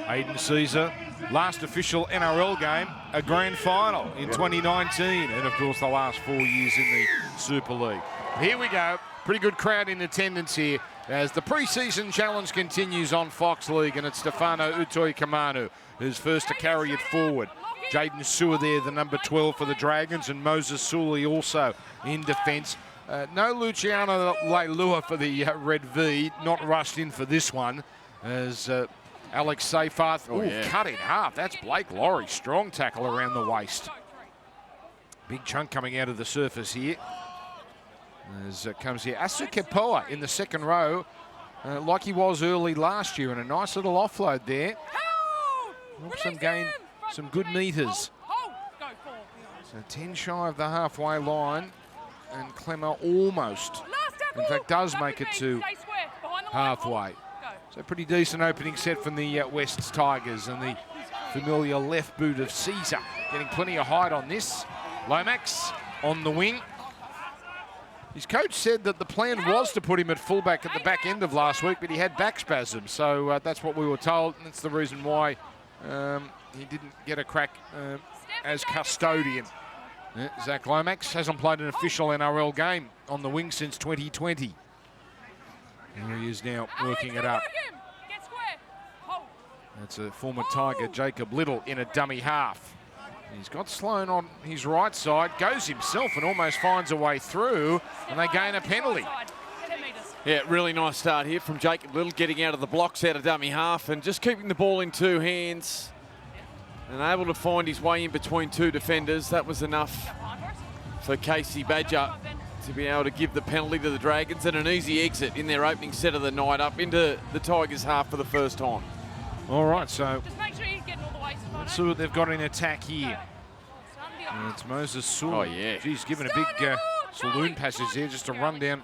Aidan Caesar, last official NRL game, a grand final in 2019, and of course the last 4 years in the Super League. Here we go. Pretty good crowd in attendance here as the pre-season challenge continues on Fox League, and it's Stefano Utoi-Kamanu who's first to carry it forward. Jaden Sewer there, the number 12 for the Dragons, and Moses Sully also in defence. No Luciano Leilua for the Red V, not rushed in for this one, as Alex Seyfarth, cut in half. That's Blake Laurie, strong tackle around the waist. Big chunk coming out of the surface here. As it comes here, Asu Kepoa in the second row, like he was early last year, and a nice little offload there. Helps them gain some good metres. So 10 shy of the halfway line, and Clemmer almost, in fact, does make it to halfway. So pretty decent opening set from the Wests Tigers, and the familiar left boot of Caesar getting plenty of height on this. Lomax on the wing. His coach said that the plan was to put him at fullback at the back end of last week, but he had back spasms, so that's what we were told, and that's the reason why he didn't get a crack as custodian. Zach Lomax hasn't played an official NRL game on the wing since 2020. Here he is now working it up. That's a former Tiger, Jacob Little, in a dummy half. He's got Sloan on his right side, goes himself and almost finds a way through, and they gain a penalty. Yeah, really nice start here from Jacob Little, getting out of the blocks out of dummy half and just keeping the ball in two hands and able to find his way in between two defenders. That was enough for Casey Badger to be able to give the penalty to the Dragons, and an easy exit in their opening set of the night up into the Tigers half for the first time. All right, so let's see what they've got in attack here. And it's Moses Sewell. Oh, yeah. Geez, giving a big saloon passage there just to run down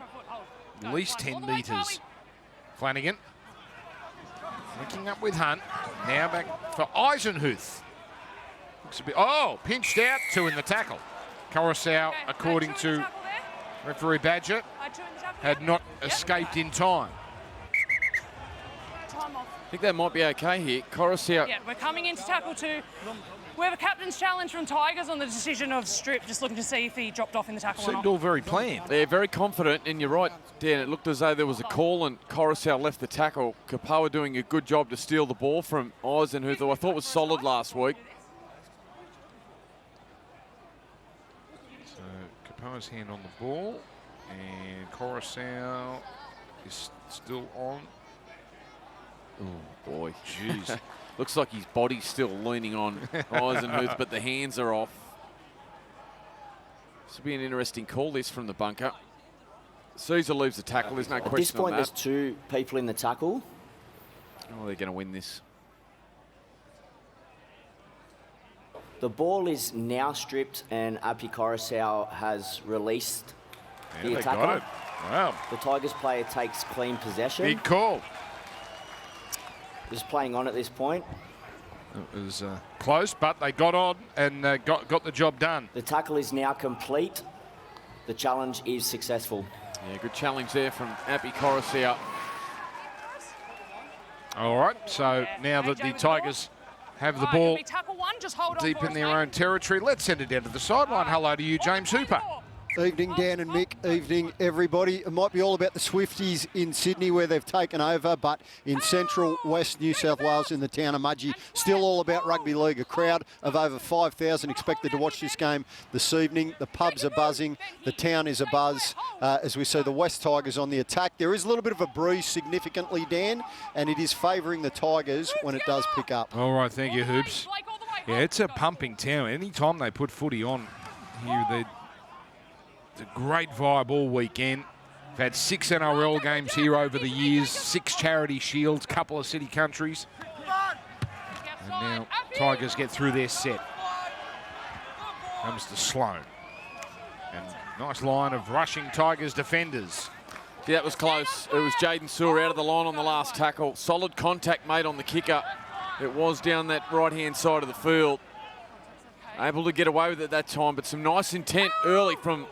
at least 10 metres. Flanagan linking up with Hunt. Now back for Eisenhuth. Looks a bit, pinched out, two in the tackle. Coruscant, according to referee Badger, had not escaped in time. I think that might be okay here. Coruscant. Yeah, we're coming into tackle two. We have a captain's challenge from Tigers on the decision of Strip, just looking to see if he dropped off in the tackle or not. Seemed all very planned. They're very confident, and you're right, Dan. It looked as though there was a call and Coruscant left the tackle. Kapoa doing a good job to steal the ball from Eisenhuth, who I thought was solid last week. So Kapoa's hand on the ball, and Coruscant is still on. Oh, boy. Jeez. Looks like his body's still leaning on Eisenhuth, but the hands are off. This will be an interesting call, this, from the bunker. Caesar leaves the tackle. There's no question on that. At this point, there's two people in the tackle. Oh, they're going to win this. The ball is now stripped, and Api Coruscant has released the attacker. Got it. Wow. The Tigers player takes clean possession. Big call. Just playing on at this point. It was close, but they got on and got the job done. The tackle is now complete. The challenge is successful. Yeah, good challenge there from Api Coruscant. All right, so now that the Tigers have the ball deep in their own territory, let's send it down to the sideline. Hello to you, James Hooper. Evening, Dan and Mick. Evening, everybody. It might be all about the Swifties in Sydney where they've taken over, but in central West New South Wales in the town of Mudgee, still all about rugby league. A crowd of over 5,000 expected to watch this game this evening. The pubs are buzzing. The town is abuzz as we see the West Tigers on the attack. There is a little bit of a breeze significantly, Dan, and it is favouring the Tigers when it does pick up. All right, thank you, Hoops. Yeah, it's a pumping town. Anytime they put footy on here, it's a great vibe all weekend. We've had 6 NRL games here over the years, 6 charity shields, couple of city countries. And now Tigers get through their set. Comes to Sloan. And nice line of rushing Tigers defenders. Yeah, that was close. It was Jaden Sewer out of the line on the last tackle. Solid contact made on the kicker. It was down that right-hand side of the field. Able to get away with it that time, but some nice intent early from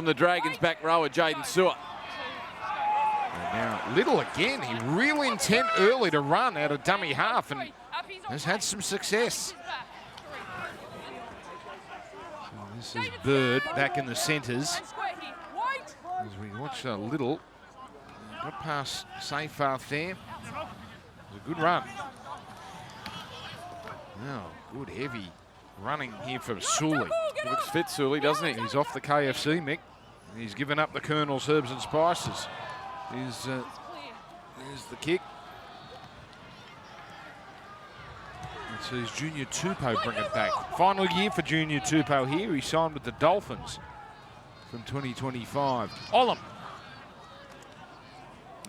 the Dragons' back rower, Jaden Sewer. And now Little again, he real intent early to run out of dummy half and has had some success. So this is Bird back in the centres. As we watch Little, got past Seyfarth there. It was a good run. Now, good heavy running here for Sully. He looks fit, Sully, doesn't he? He's off the KFC, Mick. He's given up the Colonel's Herbs and Spices. Here's the kick. Let's see, Junior Tupou bring it back. Final year for Junior Tupou here. He signed with the Dolphins from 2025. Olam.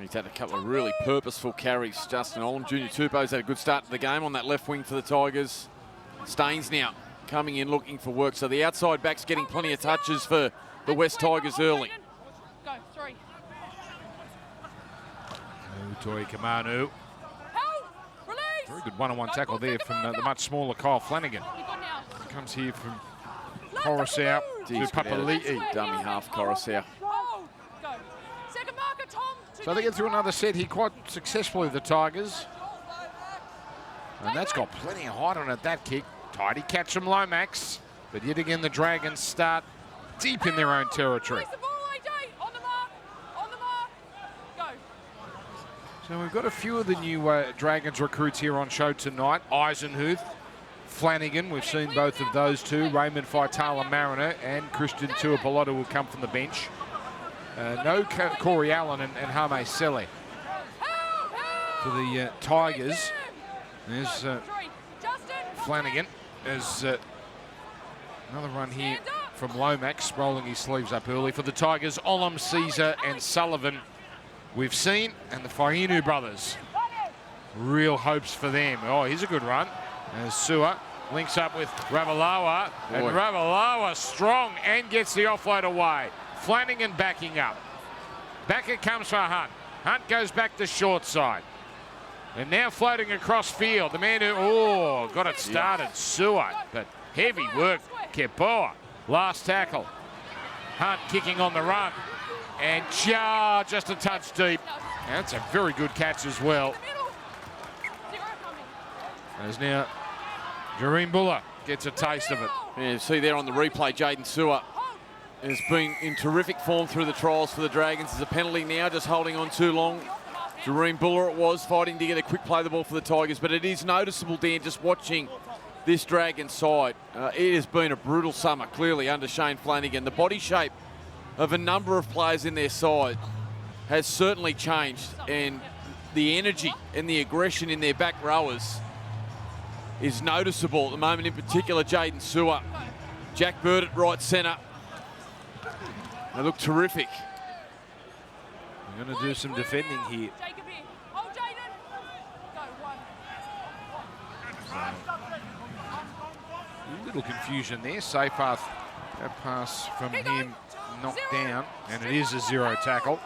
He's had a couple of really purposeful carries, Justin Olam. Junior Tupou's had a good start to the game on that left wing for the Tigers. Staines now coming in looking for work. So the outside back's getting plenty of touches for the West Tigers early. Go, 3. Toi Kamanu. Very good one-on-one tackle there from the much smaller Kyle Flanagan. Comes here from Coruscant to Papali'i. Dummy half Coruscant. So they get through another set here quite successfully, the Tigers. And that's got plenty of height on it, that kick. Tidy catch from Lomax. But yet again, the Dragons start deep in their own territory. So we've got a few of the new Dragons recruits here on show tonight. Eisenhuth, Flanagan, we've seen both of those two. Raymond Faitala Mariner and Christian Tuapolotu will come from the bench. No Corey Allen and Hame Sele for the Tigers. There's Flanagan. There's another run here from Lomax, rolling his sleeves up early. For the Tigers, Olam, Caesar and Sullivan we've seen, and the Fainu brothers. Real hopes for them. Oh, here's a good run. As Sua links up with Ravalawa, and Ravalawa strong and gets the offload away. Flanagan backing up. Back it comes for Hunt. Hunt goes back to short side. And now floating across field. The man who, got it started, Sua. But heavy work, Kepoa. Last tackle. Hunt kicking on the run. And just a touch deep. That's a very good catch as well. As now Jareem Buller gets a taste of it. Yeah, you see there on the replay, Jaden Sua has been in terrific form through the trials for the Dragons. There's a penalty now, just holding on too long. Jareem Buller it was, fighting to get a quick play the ball for the Tigers, but it is noticeable, Dan, just watching this Dragons side. It has been a brutal summer, clearly, under Shane Flanagan. The body shape of a number of players in their side has certainly changed, and the energy and the aggression in their back rowers is noticeable at the moment, in particular Jaden Sua. Jack Bird at right centre. They look terrific. We're going to do some defending here. A little confusion there. Seyfarth, that pass from him knocked down, and it is a 0 tackle.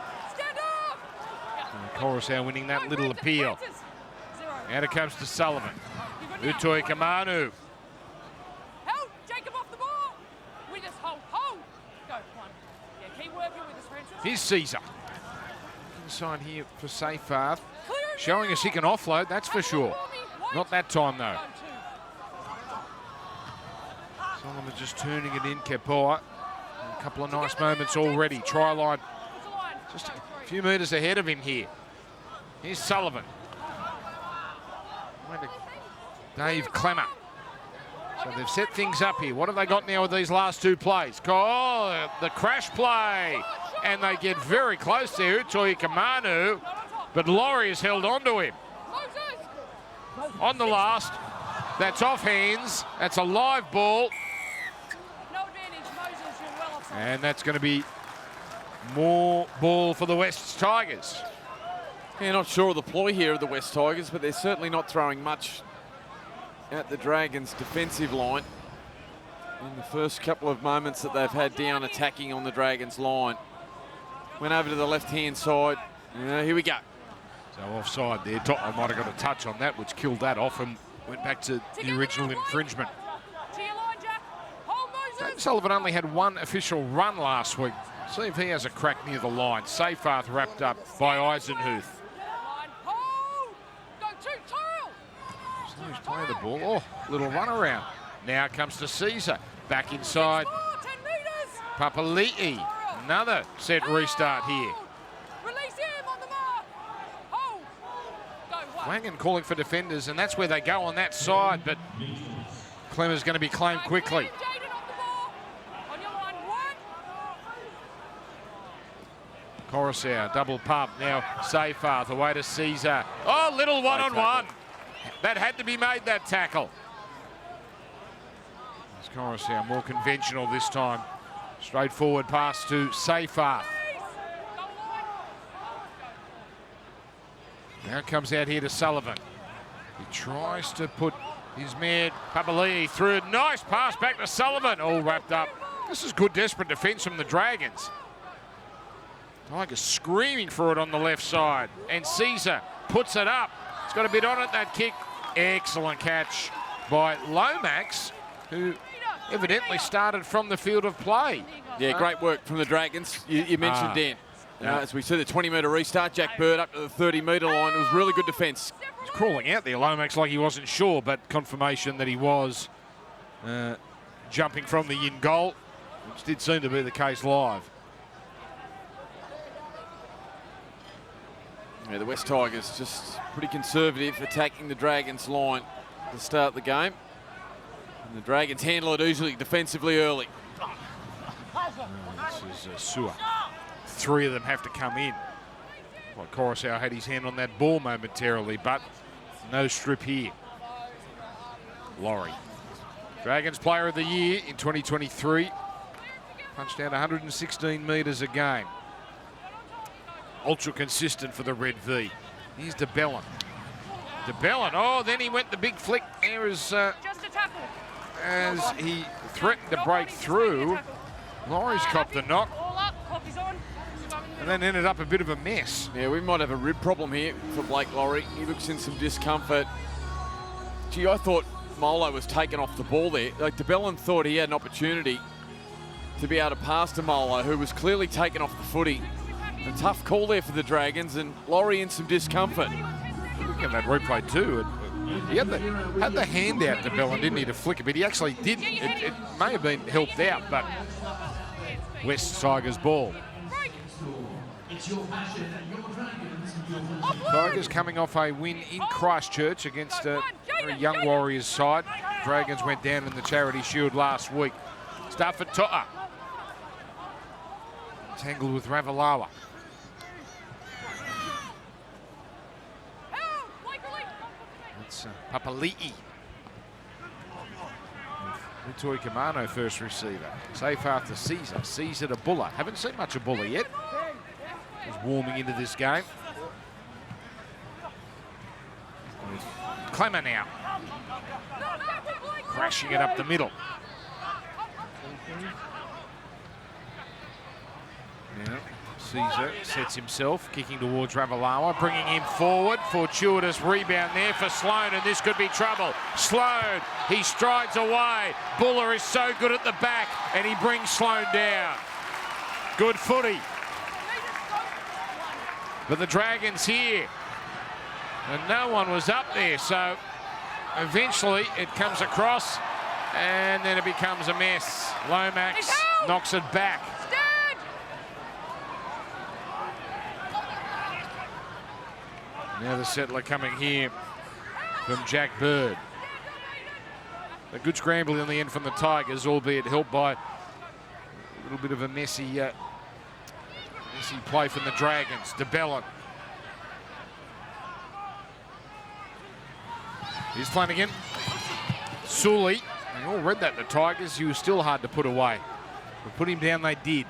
Coruscant winning that little appeal. Out it comes to Sullivan. Utoi Kamanu. Help, Jacob off the ball. We just hold. Go, 1. Yeah, keep working with us, Francis. Here's Caesar. Inside here for Seyfarth. Showing us he can offload, that's for sure. Not that time, though. Sullivan just turning it in, Kepoa. A couple of nice moments already. Try line just a few metres ahead of him here. Here's Sullivan. Dave Clemmer. So they've set things up here. What have they got now with these last 2 plays? Oh, the crash play. And they get very close there. Utoi Kamanu. But Laurie has held on to him. On the last. That's off hands. That's a live ball. And that's going to be more ball for the West Tigers. Yeah, not sure of the ploy here of the West Tigers, but they're certainly not throwing much at the Dragons' defensive line in the first couple of moments that they've had down attacking on the Dragons' line. Went over to the left-hand side. Here we go. So offside there. Tottenham might have got a touch on that, which killed that off and went back to the original infringement. Dave Sullivan only had 1 official run last week, See if he has a crack near the line. Seyfarth wrapped up by Eisenhuth. So he's playing the ball. Oh, little run around. Now comes to Caesar. Back inside. Papali'i. Another set restart here. Wangan calling for defenders, and that's where they go on that side, but Clemmer's going to be claimed quickly. Coruscant, double pump. Now Seyfarth away to Caesar. Oh, little one-on-one. That had to be made, that tackle. Coruscant more conventional this time. Straightforward pass to Seyfarth. Now comes out here to Sullivan. He tries to put his man Papali'i through. Nice pass back to Sullivan. All wrapped up. This is good desperate defence from the Dragons. Tigers screaming for it on the left side. And Caesar puts it up. He's got a bit on it, that kick. Excellent catch by Lomax, who evidently started from the field of play. Yeah, great work from the Dragons. You mentioned Dan. As we see the 20-metre restart, Jack Bird up to the 30-metre line. It was really good defence. He's crawling out there, Lomax, like he wasn't sure, but confirmation that he was jumping from the in goal, which did seem to be the case live. Yeah, the West Tigers just pretty conservative, attacking the Dragons line to start the game. And the Dragons handle it easily defensively early. This is Sewer. Three of them have to come in. Well, Coruscant had his hand on that ball momentarily, but no strip here. Laurie. Dragons Player of the Year in 2023. Punched out 116 metres a game. Ultra consistent for the Red V. Here's de Belin. De Belin, oh, then he went the big flick there as he threatened to break through. Laurie's copped the knock. And then ended up a bit of a mess. Yeah, we might have a rib problem here for Blake Laurie. He looks in some discomfort. Gee, I thought Molo was taken off the ball there. Like, de Belin thought he had an opportunity to be able to pass to Molo, who was clearly taken off the footy. A tough call there for the Dragons, and Laurie in some discomfort. Look at that replay too. He had the hand out to Belin, didn't he, to flick it, but he actually didn't. It may have been helped out, but West Tigers ball. Tigers coming off a win in Christchurch against a very young Warriors side. Dragons went down in the Charity Shield last week. Stafford To'a. Tangled with Ravalawa. That's Papali'i. Mutoi Kamano first receiver. Seyfarth to Caesar. Caesar to Buller. Haven't seen much of Buller yet. He's warming into this game. Clemmer now. Crashing it up the middle. Now, Caesar sets himself, kicking towards Ravalawa, bringing him forward. Fortuitous rebound there for Sloan, and this could be trouble. Sloan, he strides away. Buller is so good at the back, and he brings Sloan down. Good footy. But the Dragons here, and no one was up there, so eventually it comes across, and then it becomes a mess. Lomax knocks it back. Now the settler coming here from Jack Bird. A good scramble in the end from the Tigers, albeit helped by a little bit of a messy play from the Dragons. De Belin. Here's Flanagan. Sully. They all read that, the Tigers. He was still hard to put away. But put him down, they did.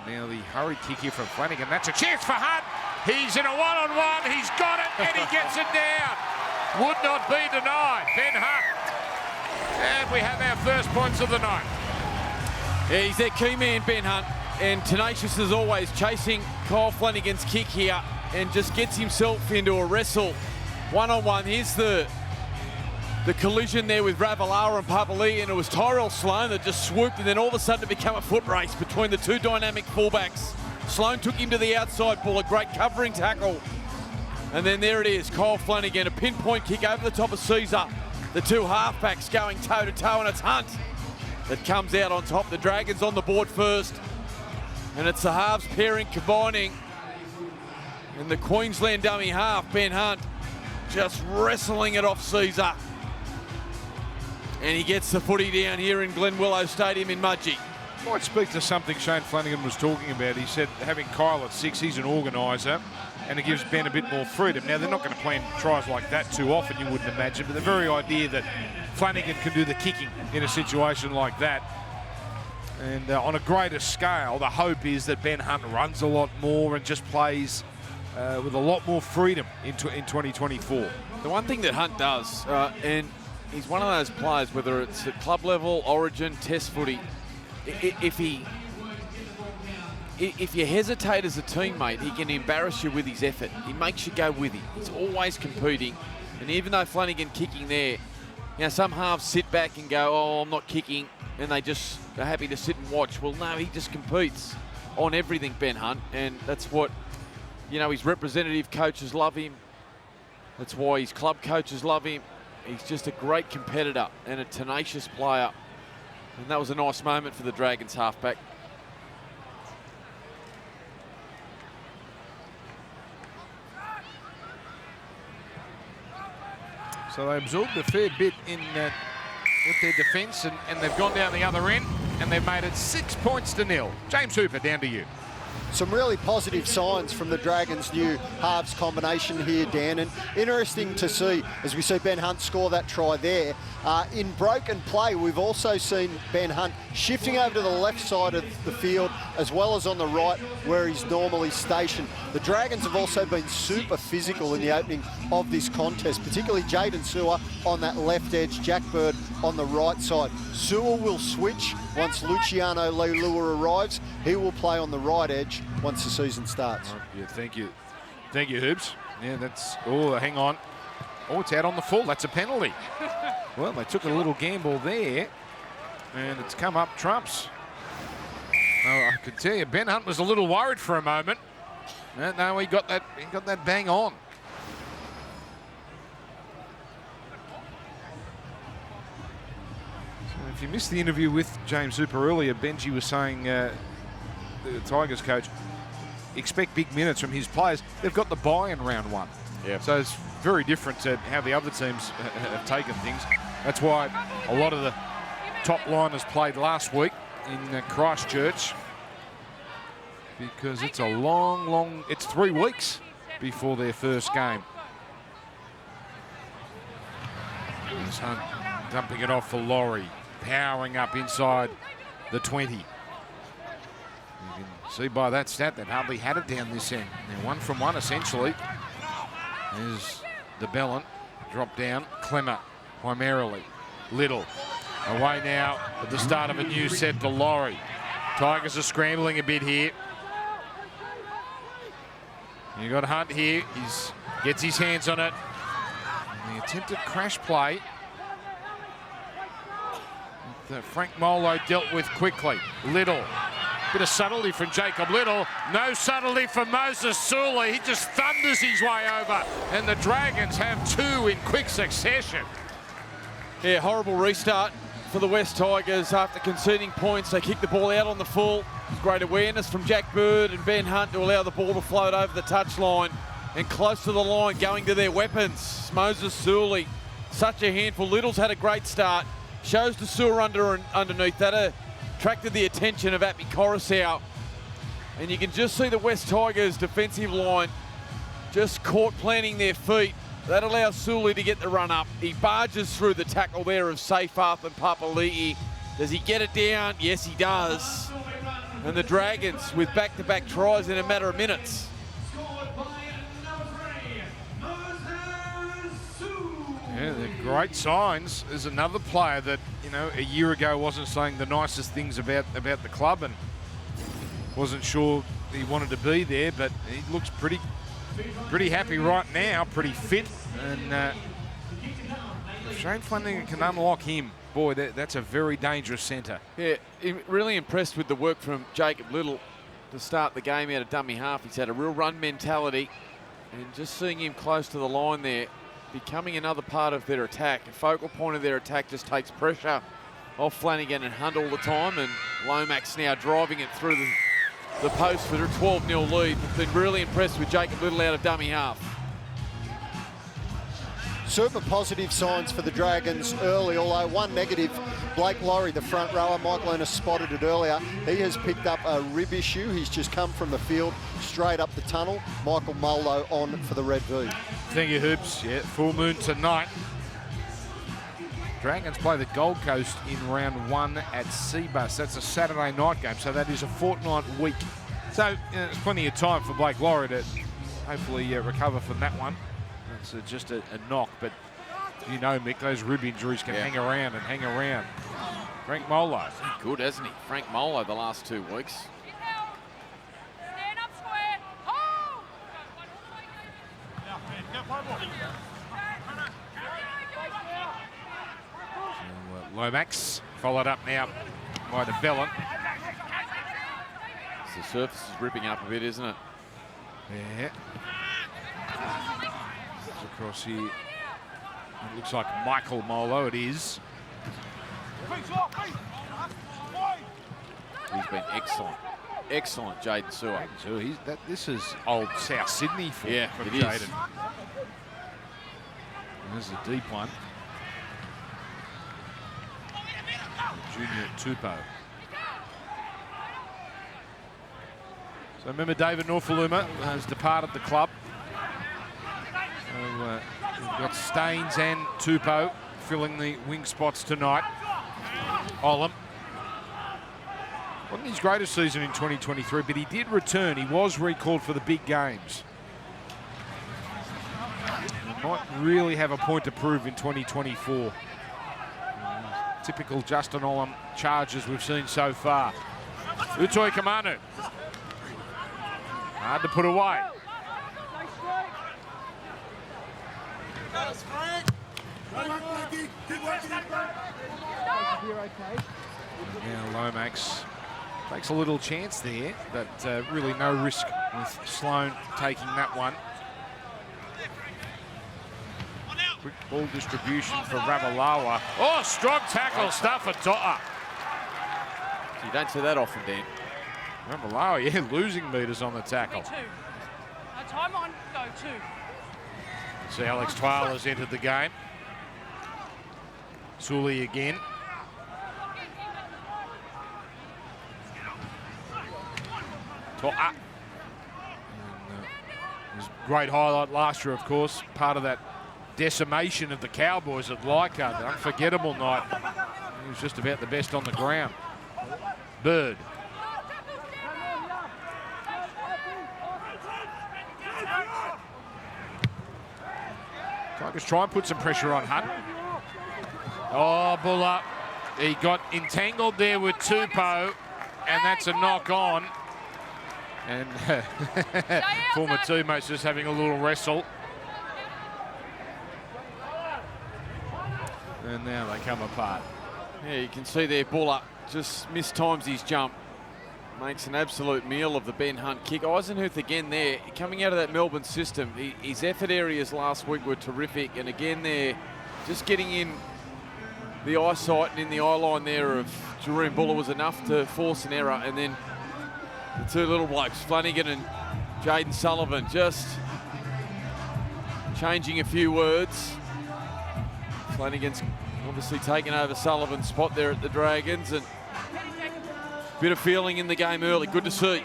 Now the hurried kick here from Flanagan. That's a chance for Hunt. He's in a one-on-one. He's got it, and he gets it down. Would not be denied. Ben Hunt. And we have our first points of the night. Yeah, he's their key man, Ben Hunt. And tenacious as always, chasing Kyle Flanagan's kick here and just gets himself into a wrestle. One-on-one. Here's the the collision there with Ravalawa and Papali'i, and it was Tyrell Sloan that just swooped, and then all of a sudden it became a foot race between the two dynamic fullbacks. Sloan took him to the outside ball, a great covering tackle. And then there it is, Kyle Flanagan, a pinpoint kick over the top of Caesar. The two halfbacks going toe-to-toe, and it's Hunt that comes out on top. The Dragons on the board first. And it's the halves pairing combining. And the Queensland dummy half, Ben Hunt, just wrestling it off Caesar. And he gets the footy down here in Glenwillow Stadium in Mudgee. Might speak to something Shane Flanagan was talking about. He said having Kyle at 6, he's an organiser, and it gives Ben a bit more freedom. Now, they're not going to plan tries like that too often, you wouldn't imagine, but the very idea that Flanagan can do the kicking in a situation like that, and on a greater scale, the hope is that Ben Hunt runs a lot more and just plays with a lot more freedom in 2024. The one thing that Hunt does, and he's one of those players, whether it's at club level, origin, test footy, if you hesitate as a teammate, he can embarrass you with his effort. He makes you go with him. He's always competing. And even though Flanagan kicking there, you know, some halves sit back and go, oh, I'm not kicking, and they just are happy to sit and watch. Well, no, he just competes on everything, Ben Hunt, and that's what, you know, his representative coaches love him. That's why his club coaches love him. He's just a great competitor and a tenacious player. And that was a nice moment for the Dragons halfback. So they absorbed a fair bit in with their defence, and they've gone down the other end, and they've made it 6-0. James Hooper, down to you. Some really positive signs from the Dragons' new halves combination here, Dan, and interesting to see as we see Ben Hunt score that try there. In broken play, we've also seen Ben Hunt shifting over to the left side of the field as well as on the right where he's normally stationed. The Dragons have also been super physical in the opening of this contest, particularly Jaden Sewer on that left edge, Jack Bird on the right side. Sewer will switch once Luciano Leilua arrives. He will play on the right edge once the season starts. Yeah, thank you. Thank you, Hoobs. Yeah, that's, oh, hang on. Oh, it's out on the full. That's a penalty. Well, they took a little gamble there, and it's come up trumps. Oh, I can tell you, Ben Hunt was a little worried for a moment. No, he got that bang on. So if you missed the interview with James Hooper earlier, Benji was saying, the Tigers coach, expect big minutes from his players. They've got the bye in round 1. Yeah. So it's very different to how the other teams have taken things. That's why a lot of the top liners played last week in Christchurch, because it's a long, it's 3 weeks before their first game. There's Hunt dumping it off for Laurie, powering up inside the 20. You can see by that stat they've hardly had it down this end. They're 1 from 1 essentially. There's the Bellin, drop down, Clemmer primarily. Little away now at the start of a new set to Laurie. Tigers are scrambling a bit here. You got Hunt here, he gets his hands on it. And the attempted crash play that Frank Molo dealt with quickly. Little. Bit of subtlety from Jacob Little. No subtlety from Moses Suli. He just thunders his way over. And the Dragons have 2 in quick succession. Yeah, horrible restart for the West Tigers after conceding points. They kicked the ball out on the full. Great awareness from Jack Bird and Ben Hunt to allow the ball to float over the touchline. And close to the line, going to their weapons. Moses Suli, such a handful. Little's had a great start. Shows the sewer underneath. That attracted the attention of Appy Coruscant. And you can just see the West Tigers defensive line just caught planting their feet. That allows Suli to get the run up. He barges through the tackle there of Seyfarth and Papali'i. Does he get it down? Yes, he does. And the Dragons with back-to-back tries in a matter of minutes. Yeah, they're great signs. There's another player that, you know, a year ago wasn't saying the nicest things about the club and wasn't sure he wanted to be there, but he looks pretty happy right now, pretty fit, and If Shane Flanagan can unlock him, boy, that's a very dangerous centre. Yeah, really impressed with the work from Jacob Little to start the game out of dummy half. He's had a real run mentality, and just seeing him close to the line there, becoming another part of their attack. A focal point of their attack just takes pressure off Flanagan and Hunt all the time, and Lomax now driving it through the post for a 12-0 lead. Been really impressed with Jacob Little out of dummy half. Super positive signs for the Dragons early, although one negative. Blake Laurie, the front rower, Michael Ennis spotted it earlier. He has picked up a rib issue. He's just come from the field, straight up the tunnel. Michael Molo on for the Red V. Thank you, Hoops. Yeah, full moon tonight. Dragons play the Gold Coast in round 1 at Seabus. That's a Saturday night game, so that is a fortnight week. So there's plenty of time for Blake Laurie to hopefully recover from that one. It's just a knock, but you know, Mick, those rib injuries can hang around and hang around. Frank Molo. Good, hasn't he? Frank Molo the last 2 weeks. Stand up square. Oh! So, Lomax followed up now by the Bellin. The surface is ripping up a bit, isn't it? Yeah. Across here. It looks like Michael Molo, it is. He's been excellent. Excellent, Jaden Sewer. So this is old South Sydney for it Jaden. is. There's a deep one. Junior Tupou. So remember, David Norfoluma has departed the club. So we've got Staines and Tupou filling the wing spots tonight. Olam. Wasn't his greatest season in 2023, but he did return. He was recalled for the big games. He might really have a point to prove in 2024. Typical Justin Olam charges we've seen so far. Utoi Kamanu. Hard to put away. Now Lomax takes a little chance there, but really no risk with Sloan taking that one. Quick ball distribution for Ravalawa. Oh, strong tackle, stuff at To'a. You don't see that often, Dan. Ravalawa, yeah, losing meters on the tackle. 2. Time on, go 2. See Alex Twal has entered the game. Sully again. To'a. His great highlight last year, of course, part of that decimation of the Cowboys at Leichhardt. An unforgettable night. He was just about the best on the ground. Bird. Tigers try and put some pressure on Hunt. Oh, bull up. He got entangled there with Tupou, and that's a knock on. And former teammates just having a little wrestle. And now they come apart. Yeah, you can see there, Buller just mistimes his jump. Makes an absolute meal of the Ben Hunt kick. Eisenhuth again there, coming out of that Melbourne system. His effort areas last week were terrific. And again there, just getting in the eyesight and in the eye line there of Jerome Buller was enough to force an error. And then the 2 little blokes, Flanagan and Jaden Sullivan, just changing a few words. Flanagan's obviously taken over Sullivan's spot there at the Dragons, and bit of feeling in the game early. Good to see.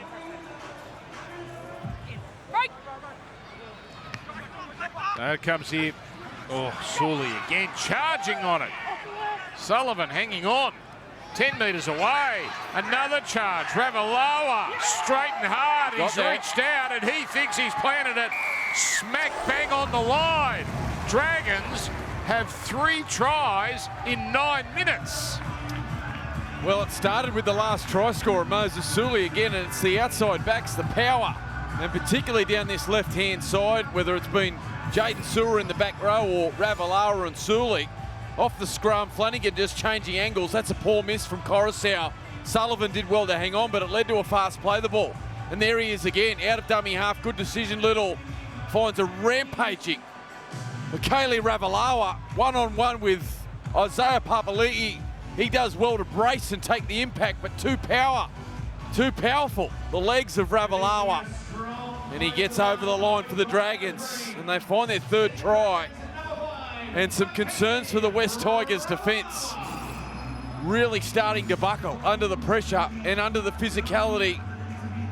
There comes here. Oh, Sully again charging on it. Sullivan hanging on. 10 metres away. Another charge. Ravalawa straight and hard. He's reached out and he thinks he's planted it smack bang on the line. Dragons have 3 tries in 9 minutes. Well, it started with the last try scorer, Moses Sully again, and it's the outside backs, the power, and particularly down this left-hand side, whether it's been Jaden Sewer in the back row or Ravalawa and Sully, off the scrum. Flanagan just changing angles. That's a poor miss from Coruscant. Sullivan did well to hang on, but it led to a fast play the ball. And there he is again, out of dummy half. Good decision, Little. Finds a rampaging Michaeli Ravalawa, one-on-one with Isaiah Papali'i. He does well to brace and take the impact, but too powerful. The legs of Ravalawa. And he gets over the line for the Dragons, and they find their third try. And some concerns for the West Tigers defence. Really starting to buckle under the pressure and under the physicality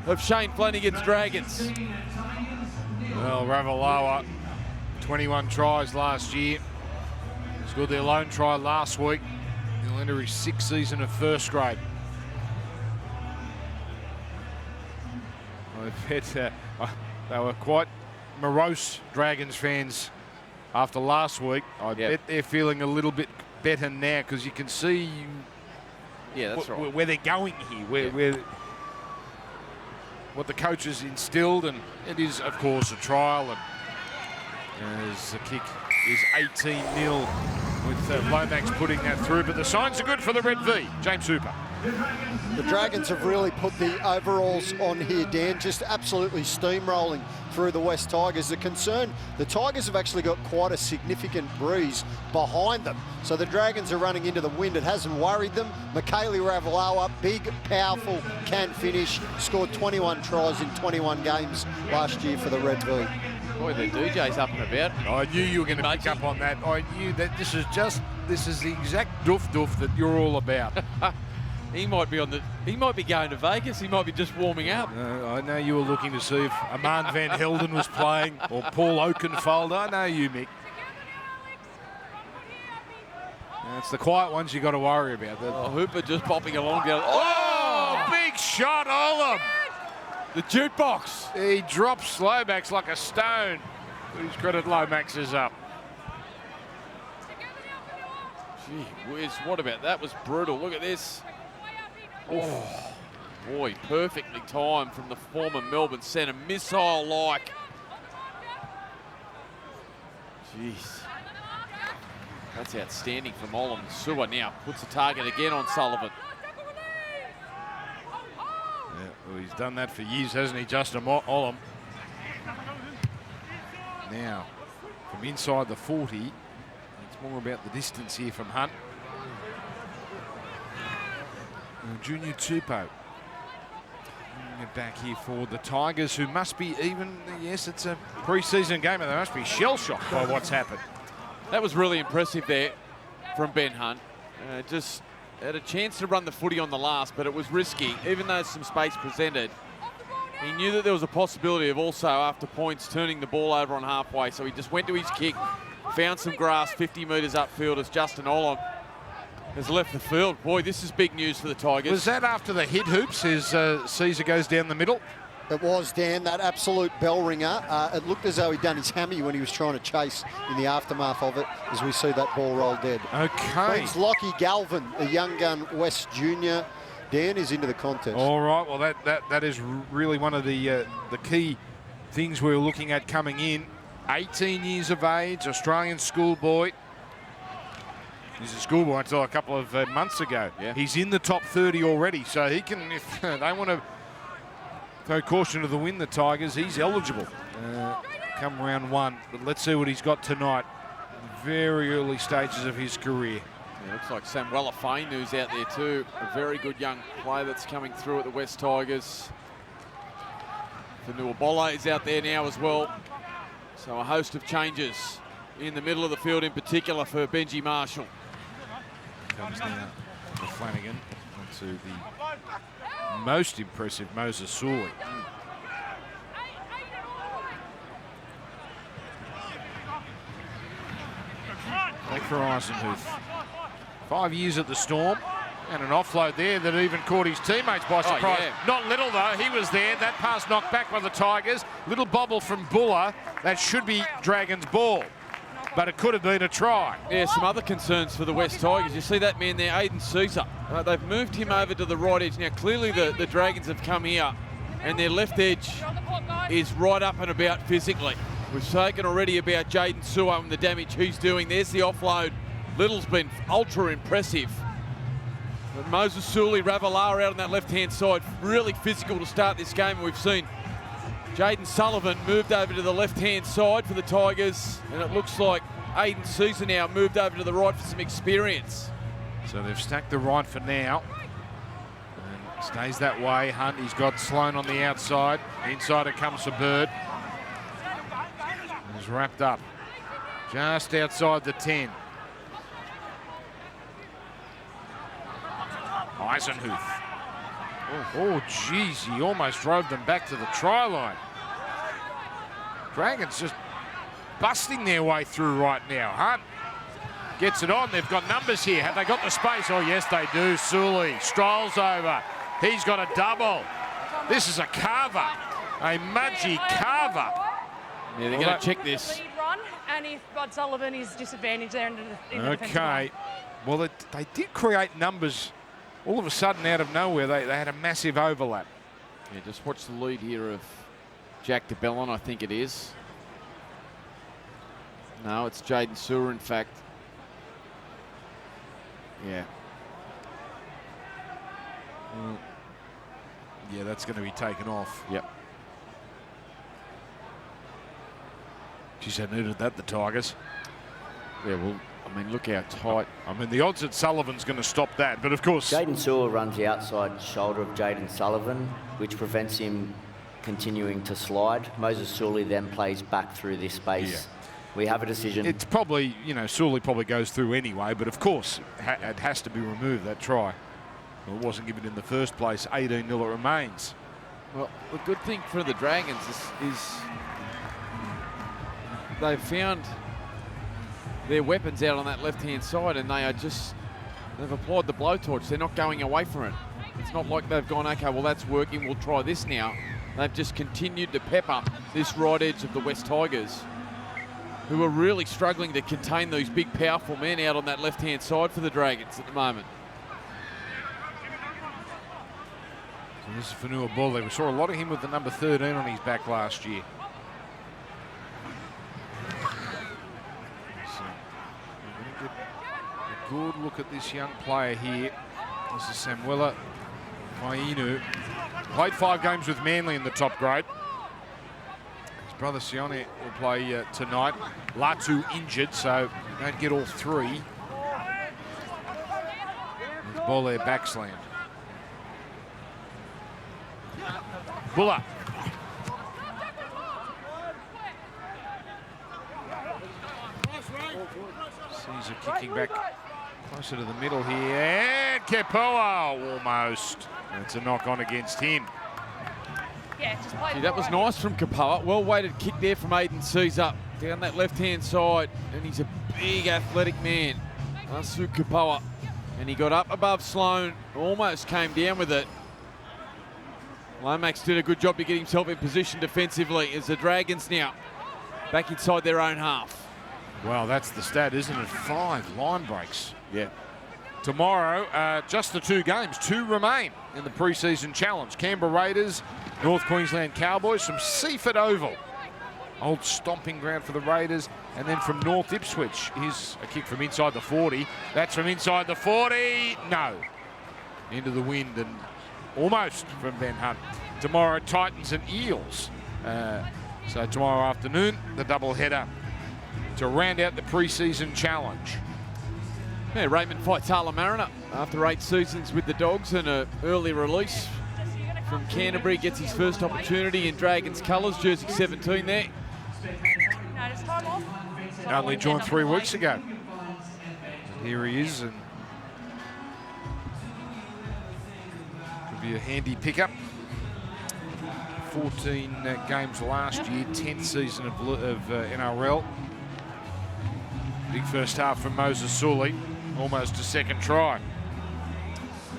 of Shane Flanagan's Dragons. Well, Ravalawa, 21 tries last year. Scored their lone try last week. He'll enter his 6th season of first grade. I bet they were quite morose Dragons fans after last week. I bet they're feeling a little bit better now because you can see where they're going here, where what the coaches instilled, and it is, of course, a trial. And as the kick is 18-0 with Lomax putting that through, but the signs are good for the Red V. James Hooper. The Dragons have really put the overalls on here, Dan, just absolutely steamrolling through the West Tigers. The concern, the Tigers have actually got quite a significant breeze behind them. So the Dragons are running into the wind. It hasn't worried them. Michaeli Ravalawa, big, powerful, can finish, scored 21 tries in 21 games last year for the Red V. Boy, the DJ's up and about. I knew you were going to pick up on that. I knew that this is the exact doof that you're all about. He might be going to Vegas. He might be just warming up. I know you were looking to see if Aman van Helden was playing or Paul Oakenfold. I know you, Mick. It's the quiet ones you got to worry about. Hooper just popping along down. Big shot, Olam. The jukebox. He drops Lomax like a stone. Whose credit Lomax is up. Gee whiz, what about that? Was brutal. Look at this. Oh, boy, perfectly timed from the former Melbourne centre. Missile-like. Jeez. That's outstanding from Olam. Sewer now puts the target again on Sullivan. Yeah, well, he's done that for years, hasn't he, Justin Olam? Now, from inside the 40, it's more about the distance here from Hunt. Junior Tupou bringing it back here for the Tigers, who must be yes, it's a pre-season game, and they must be shell-shocked by what's happened. That was really impressive there from Ben Hunt. Just had a chance to run the footy on the last, but it was risky. Even though some space presented, he knew that there was a possibility of also, after points, turning the ball over on halfway. So he just went to his kick, found some grass 50 metres upfield as Justin Olam has left the field. Boy, this is big news for the Tigers. Was that after the hit hoops as Caesar goes down the middle? It was, Dan, that absolute bell ringer. It looked as though he'd done his hammy when he was trying to chase in the aftermath of it, as we see that ball roll dead. Okay. It's Lockie Galvin, a young gun West junior. Dan is into the contest. All right, well, that is really one of the key things we're looking at coming in. 18 years of age, Australian schoolboy. He's a schoolboy until a couple of months ago. Yeah. He's in the top 30 already, so he can, if they want to throw caution to the wind, the Tigers, he's eligible come round one. But let's see what he's got tonight. Very early stages of his career. Yeah, looks like Samuela Fain, who's out there too. A very good young player that's coming through at the West Tigers. Fanua is out there now as well. So a host of changes in the middle of the field, in particular for Benji Marshall. Comes now to Flanagan onto the most impressive Moses Sully. Back for Eisenhuth. 5 years at the Storm, and an offload there that even caught his teammates by surprise. Yeah. Not Little though, he was there. That pass knocked back by the Tigers. Little bobble from Buller. That should be Dragons' ball, but it could have been a try. Yeah, some other concerns for the West Tigers. You see that man there, Aiden Caesar. They've moved him over to the right edge. Now, clearly the Dragons have come here, and their left edge is right up and about physically. We've spoken already about Jaden Suo and the damage he's doing. There's the offload. Little's been ultra impressive. But Moses Sully, Ravalawa out on that left-hand side, really physical to start this game. And we've seen Jaden Sullivan moved over to the left-hand side for the Tigers, and it looks like Aiden Sousa now moved over to the right for some experience. So they've stacked the right for now. And stays that way. Hunt, he's got Sloan on the outside. Inside it comes for Bird. He's wrapped up just outside the 10. Eisenhuth. Oh, geez, he almost drove them back to the try line. Dragons just busting their way through right now. Hunt gets it on. They've got numbers here. Have they got the space? Oh, yes, they do. Sully strolls over. He's got a double. This is a carver, a Mudgee carver. Yeah, they're going to check this. Lead run, and if Bud Sullivan is disadvantaged there in the defensive line. Okay. Well, they did create numbers all of a sudden out of nowhere. They had a massive overlap. Yeah, just watch the lead here of Jack DeBellin, I think it is. No, it's Jaden Sewer, in fact. Yeah. Yeah, that's going to be taken off. Yep. Geez, they needed that, the Tigers. Yeah, well, I mean, look how tight. I mean, the odds that Sullivan's going to stop that, but of course... Jaden Sewell runs the outside shoulder of Jaden Sullivan, which prevents him continuing to slide. Moses Sully then plays back through this space. Yeah. We have a decision. It's probably, you know, Sully probably goes through anyway, but of course, it has to be removed, that try. Well, it wasn't given in the first place. 18-0 it remains. Well, the good thing for the Dragons is they've found their weapons out on that left-hand side, and they've applied the blowtorch. They're not going away from it. It's not like they've gone, okay, well, that's working, we'll try this now. They've just continued to pep up this right edge of the West Tigers, who are really struggling to contain those big, powerful men out on that left-hand side for the Dragons at the moment. So this is Fanua Bulle. We saw a lot of him with the number 13 on his back last year. So we're going to get a good look at this young player here. This is Samuela Fainu. Played 5 games with Manly in the top grade. His brother Sione will play tonight. Latu injured, so don't get all 3. There's Bulle backslammed. Buller. Caesar kicking back closer to the middle here. And Kepoa almost. It's a knock on against him. Yeah, just play See, that was nice from Kapoa. Well-weighted kick there from Aiden Caesar down that left-hand side. And he's a big athletic man, Asu Kapoa. And he got up above Sloan, almost came down with it. Lomax did a good job to get himself in position defensively as the Dragons now back inside their own half. Well, that's the stat, isn't it? 5 line breaks. Yeah. Tomorrow, just the 2 games. 2 remain in the pre-season challenge. Canberra Raiders, North Queensland Cowboys from Seaford Oval. Old stomping ground for the Raiders. And then from North Ipswich, here's a kick from inside the 40. That's from inside the 40. No. Into the wind and almost from Ben Hunt. Tomorrow, Titans and Eels. So tomorrow afternoon, the double-header to round out the pre-season challenge. Yeah, Raymond Faitala Mariner after 8 seasons with the Dogs and an early release from Canterbury. Gets his first opportunity in Dragons colours, jersey 17 there. No, just time off. Only joined 3 weeks ago. And here he is, and could be a handy pickup. 14 games last year, 10th season of NRL. Big first half from Moses Sully, almost a second try.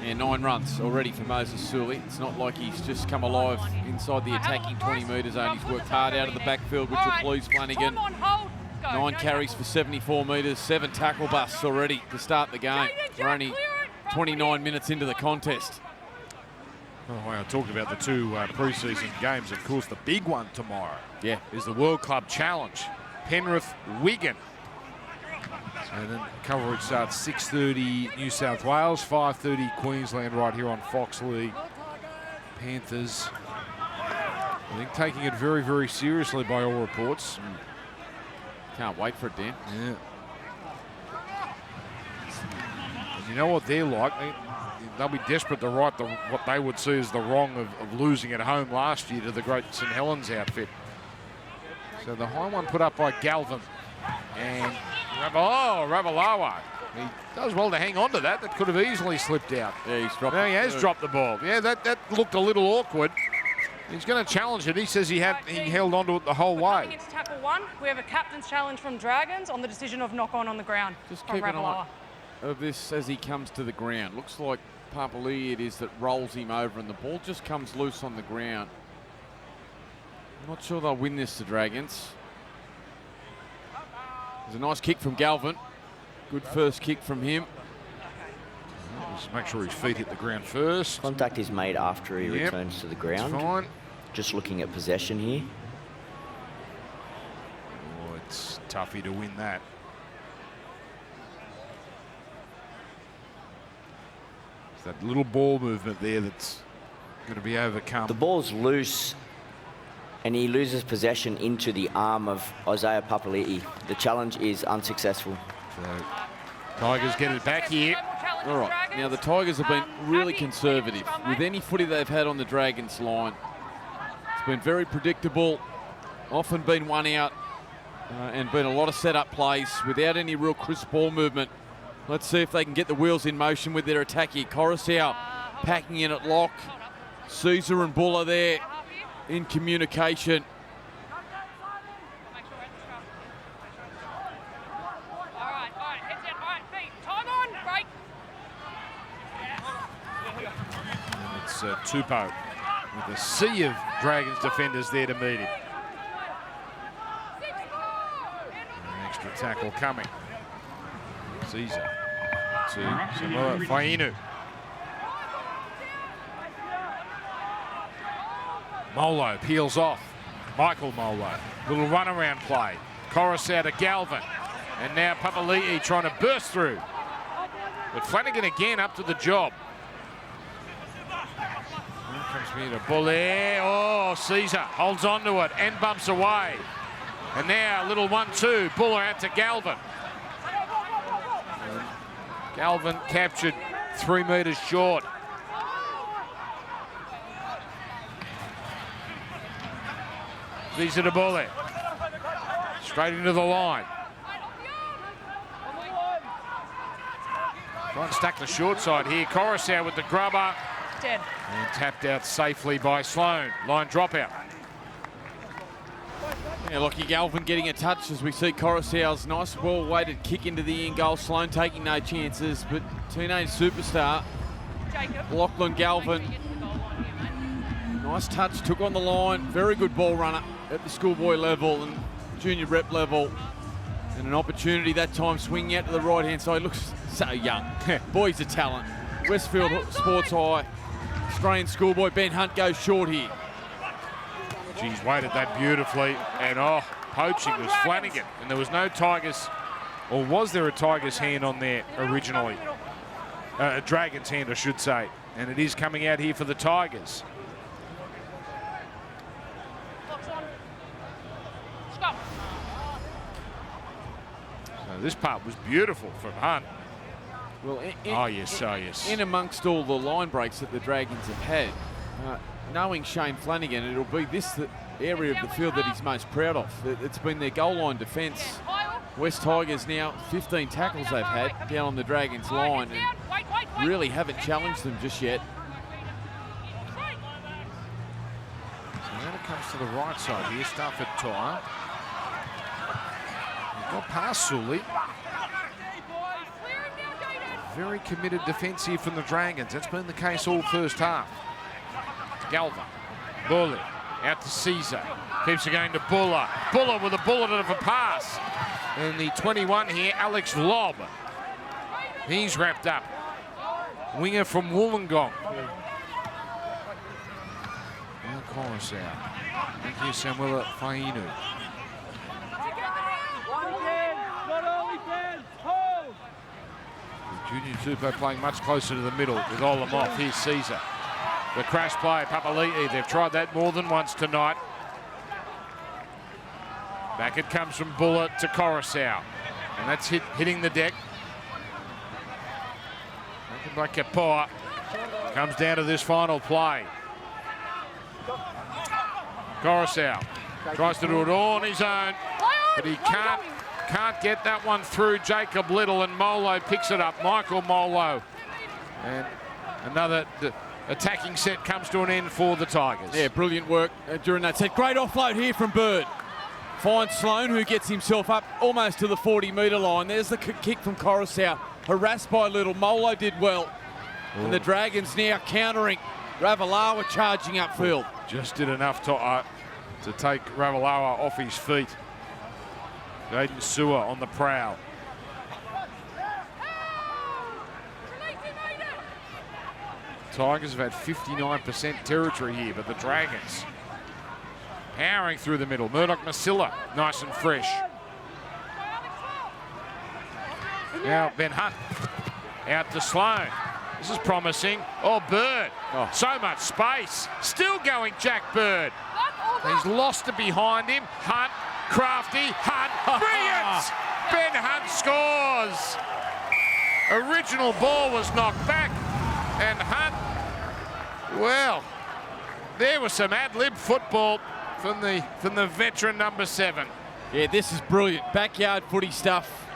Yeah, 9 runs already for Moses Sully. It's not like he's just come alive inside the attacking 20-metre zone. He's worked hard out of the backfield, which will please Flanagan. 9 carries for 74 metres, 7 tackle busts already to start the game. We're only 29 minutes into the contest. Oh, well, I talked about the 2 pre-season games. Of course, the big one tomorrow Yeah. is the World Club Challenge. Penrith, Wigan. And then coverage starts 6:30 New South Wales, 5:30 Queensland right here on Fox League. Panthers, I think, taking it very, very seriously by all reports. Can't wait for it, Dan. Yeah. And you know what they're like? They'll be desperate to right what they would see as the wrong of losing at home last year to the great St Helens outfit. So the high one put up by Galvin. And Ravalawa. He does well to hang on to that. That could have easily slipped out. Yeah, he's dropped He has dropped the ball. Yeah, that looked a little awkward. He's going to challenge it. He says he held onto it the whole way. Coming into tackle 1, we have a captain's challenge from Dragons on the decision of knock on the ground. Just from keep an eye Ravalawa. of this as he comes to the ground. Looks like Papali'i it is that rolls him over and the ball just comes loose on the ground. I'm not sure they'll win this, the Dragons. There's a nice kick from Galvin. Good first kick from him. Just make sure his feet hit the ground first. Contact is made after he returns to the ground. That's fine. Just looking at possession here. Oh, it's toughy to win that. It's that little ball movement there that's going to be overcome. The ball's loose and he loses possession into the arm of Isaiah Papali'i. The challenge is unsuccessful. So, Tigers get it back here. All right, now the Tigers have been really conservative with any footy they've had on the Dragons line. It's been very predictable, often been one out and been a lot of set-up plays without any real crisp ball movement. Let's see if they can get the wheels in motion with their attack here. Coruscant packing in at lock. Caesar and Buller there in communication. And it's Tupou with a sea of Dragons defenders there to meet him. An extra tackle coming. Caesar to Samoa Fainu. Molo peels off. Michael Molo. Little runaround play. Coruscant to Galvin. And now Papali'i trying to burst through. But Flanagan again up to the job. Here comes me to Bully. Oh, Caesar holds on to it and bumps away. And now a little 1-2. Buller out to Galvin. Galvin captured 3 metres short. Caesar to Bully. Straight into the line. Trying to stack the short side here. Coruscant with the grubber. Dead. And tapped out safely by Sloan. Line dropout. Yeah, Lockie Galvin getting a touch as we see Coruscant's nice, well-weighted kick into the in goal. Sloan taking no chances, but teenage superstar Lachlan Galvin. Nice touch, took on the line. Very good ball runner at the schoolboy level and junior rep level. And an opportunity that time swinging out to the right-hand side. Looks so young. Boy, he's a talent. Westfield Sports High. Australian schoolboy Ben Hunt goes short here. He's weighted that beautifully. And poaching was Flanagan. And there was no Tigers, or was there a Tigers hand on there originally? A Dragons hand, I should say. And it is coming out here for the Tigers. So this part was beautiful from Hunt. Well, yes. In amongst all the line breaks that the Dragons have had, knowing Shane Flanagan, it'll be this the area of the field that he's most proud of. It's been their goal line defence. West Tigers now 15 tackles they've had down on the Dragons line and really haven't challenged them just yet. So then it comes to the right side here. Stafford Tyre. He's got past Sully. Very committed defence here from the Dragons. That's been the case all first half. Galvin. Bully. Out to Caesar. Keeps it going to Buller. Buller with a bullet of a pass. And the 21 here, Alex Lobb. He's wrapped up. Winger from Wollongong. Now Coruscant. Thank you, Samuel Fainu. Junior Tupou playing much closer to the middle with Olam off. Here's Caesar. The crash play, Papali'i. They've tried that more than once tonight. Back it comes from Buller to Coruscant. And that's hitting the deck. Taken by Kapoa. Comes down to this final play. Coruscant tries to do it all on his own, but he can't get that one through. Jacob Little, and Molo picks it up. Michael Molo. And another attacking set comes to an end for the Tigers. Yeah, brilliant work during that set. Great offload here from Bird. Finds Sloan, who gets himself up almost to the 40-metre line. There's the kick from Coruscant. Harassed by Little. Molo did well. Ooh. And the Dragons now countering. Ravalawa charging upfield. Just did enough to take Ravalawa off his feet. Jaden Sewer on the prowl. Tigers have had 59% territory here, but the Dragons powering through the middle. Murdoch Masilla, nice and fresh. Now Ben Hunt out to Sloan. This is promising. Oh, Bird. Oh. So much space. Still going, Jack Bird. He's lost it behind him. Hunt, crafty, Hunt. Brilliant! Ben Hunt scores. Original ball was knocked back. And Hunt, well, there was some ad-lib football from the veteran number 7. Yeah, this is brilliant. Backyard footy stuff.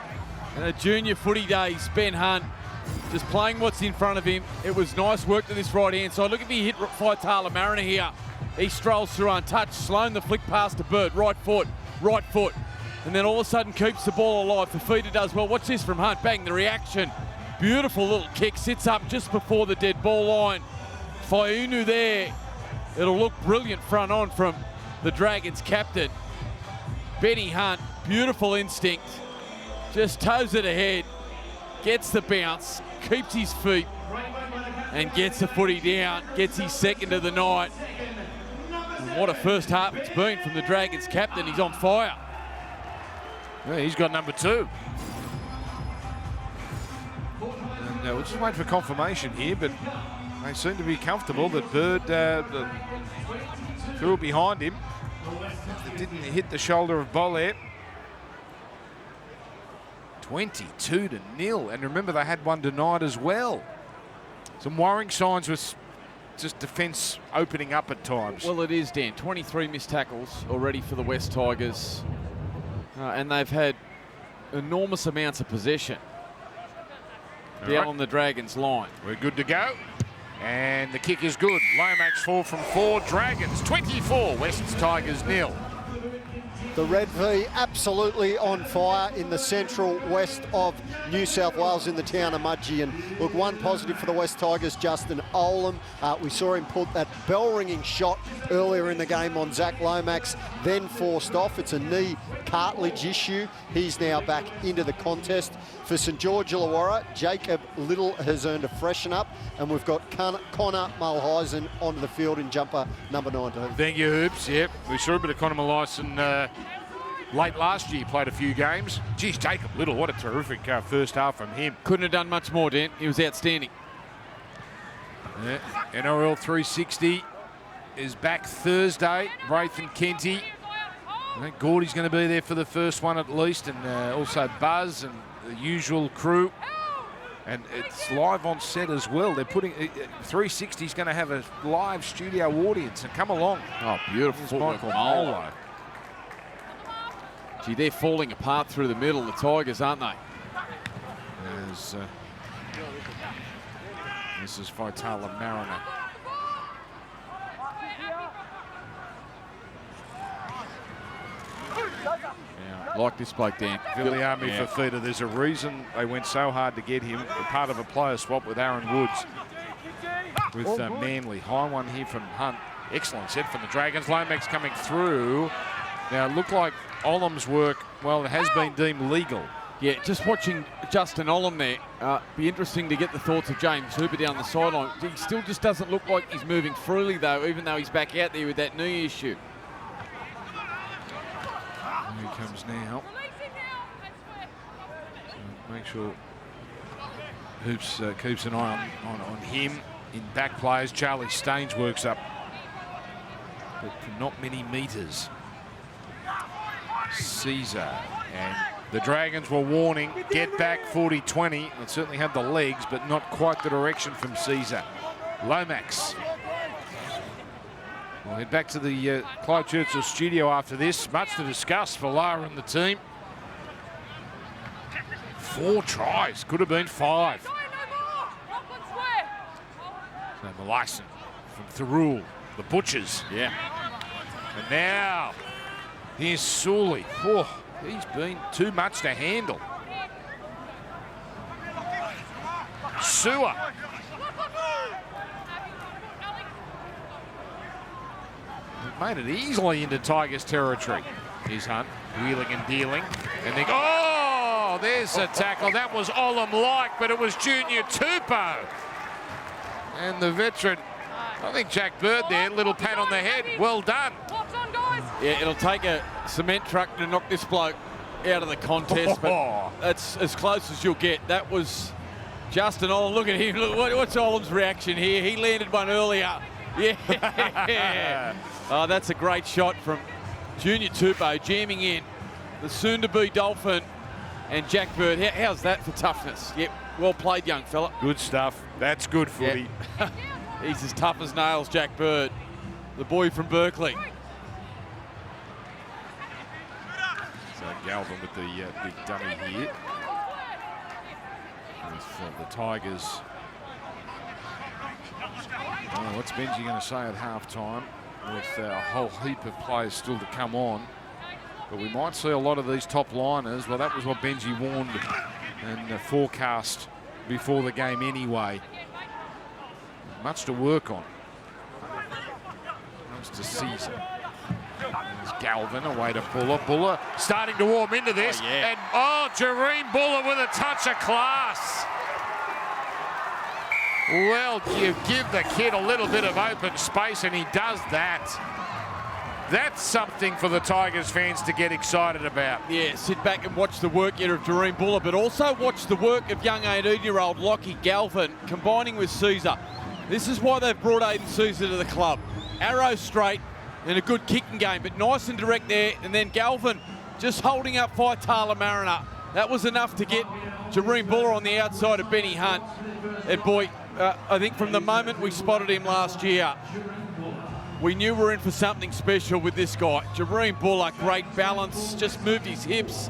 And the junior footy days, Ben Hunt just playing what's in front of him. It was nice work to this right-hand side. Look at me hit Faitala Mariner here. He strolls through untouched. Sloan the flick pass to Bird. Right foot. And then all of a sudden keeps the ball alive. Fafita does well. Watch this from Hunt. Bang, the reaction. Beautiful little kick. Sits up just before the dead ball line. Faiunu there. It'll look brilliant front on from the Dragons captain. Benny Hunt. Beautiful instinct. Just toes it ahead. Gets the bounce. Keeps his feet. And gets the footy down. Gets his second of the night. And what a first half it's been from the Dragons captain. He's on fire. Yeah, he's got number 2. And we'll just wait for confirmation here, but they seem to be comfortable that Bird threw it behind him. It didn't hit the shoulder of Bollaert. 22-0, and remember they had one denied as well. Some worrying signs with just defence opening up at times. Well, it is, Dan. 23 missed tackles already for the West Tigers, and they've had enormous amounts of possession down on the Dragons line. We're good to go, and the kick is good. Lomax 4 from 4. Dragons 24, West Tigers 0. The Red V absolutely on fire in the central west of New South Wales in the town of Mudgee. And look, one positive for the West Tigers, Justin Olam. We saw him put that bell-ringing shot earlier in the game on Zach Lomax, then forced off. It's a knee cartilage issue. He's now back into the contest. For St George Illawarra, Jacob Little has earned a freshen up, and we've got Connor Mulheisen onto the field in jumper number 19. Thank you, Hoops. Yep, we saw a bit of Connor Mulheisen late last year. Played a few games. Geez, Jacob Little, what a terrific first half from him. Couldn't have done much more, Dan. He was outstanding. Yeah. NRL 360 is back Thursday. Braith and Kenty. I think Gordy's going to be there for the first one at least, and also Buzz and the usual crew. And it's live on set as well. They're putting 360 is going to have a live studio audience, and come along. Oh, beautiful. Michael Molo. Gee, they're falling apart through the middle, the Tigers, aren't they? This is Faitala Mariner. Yeah, like this bloke, Dan. Viliami Fafita, there's a reason they went so hard to get him. Part of a player swap with Aaron Woods. With Manly. High one here from Hunt. Excellent set from the Dragons. Lomax coming through. Now, it looked like Olam's work, well, it has been deemed legal. Yeah, just watching Justin Olam there. Be interesting to get the thoughts of James Hooper down the sideline. He still just doesn't look like he's moving freely, though, even though he's back out there with that knee issue. Here he comes now. So make sure Hoops keeps an eye on him. In back players, Charlie Staines works up, but for not many metres. Caesar, and the Dragons were warning, get back 40-20. It certainly had the legs, but not quite the direction from Caesar. Lomax. We'll head back to the Clive Churchill studio after this. Much to discuss for Lara and the team. 4 tries, could have been 5. So Maleisen from Thurul, the Butchers. Yeah. And now, here's Sully. Oh, he's been too much to handle. Sewer. Made it easily into Tigers territory. Here's Hunt, wheeling and dealing. And they go, oh, there's a tackle. That was Olam-like, but it was Junior Tupou. And the veteran, I think Jack Bird there, little pat on the head. Well done. Yeah, it'll take a cement truck to knock this bloke out of the contest, but that's as close as you'll get. That was Justin Olam. Look at him. Look, what's Olam's reaction here? He landed one earlier. Yeah. Oh, that's a great shot from Junior Tupou, jamming in the soon-to-be Dolphin and Jack Bird. How's that for toughness? Yep, well played, young fella. Good stuff. That's good footy. Yeah. He's as tough as nails, Jack Bird, the boy from Berkeley. So Galvin with the big dummy here. With the Tigers. Oh, what's Benji going to say at halftime? With a whole heap of players still to come on. But we might see a lot of these top liners. Well, that was what Benji warned and forecast before the game anyway. Much to work on. Comes to Caesar. There's Galvin away to Buller. Buller starting to warm into this. Oh, yeah. And Jareen Buller with a touch of class. Well, you give the kid a little bit of open space and he does that. That's something for the Tigers fans to get excited about. Yeah, sit back and watch the work here of Jareen Buller, but also watch the work of young 18-year-old Lockie Galvin combining with Caesar. This is why they've brought Aiden Caesar to the club. Arrow straight and a good kicking game, but nice and direct there. And then Galvin just holding up Faitala Mariner. That was enough to get Jareen Buller on the outside of Benny Hunt. And boy, I think from the moment we spotted him last year, we knew we were in for something special with this guy. Jareen Buller, great balance, just moved his hips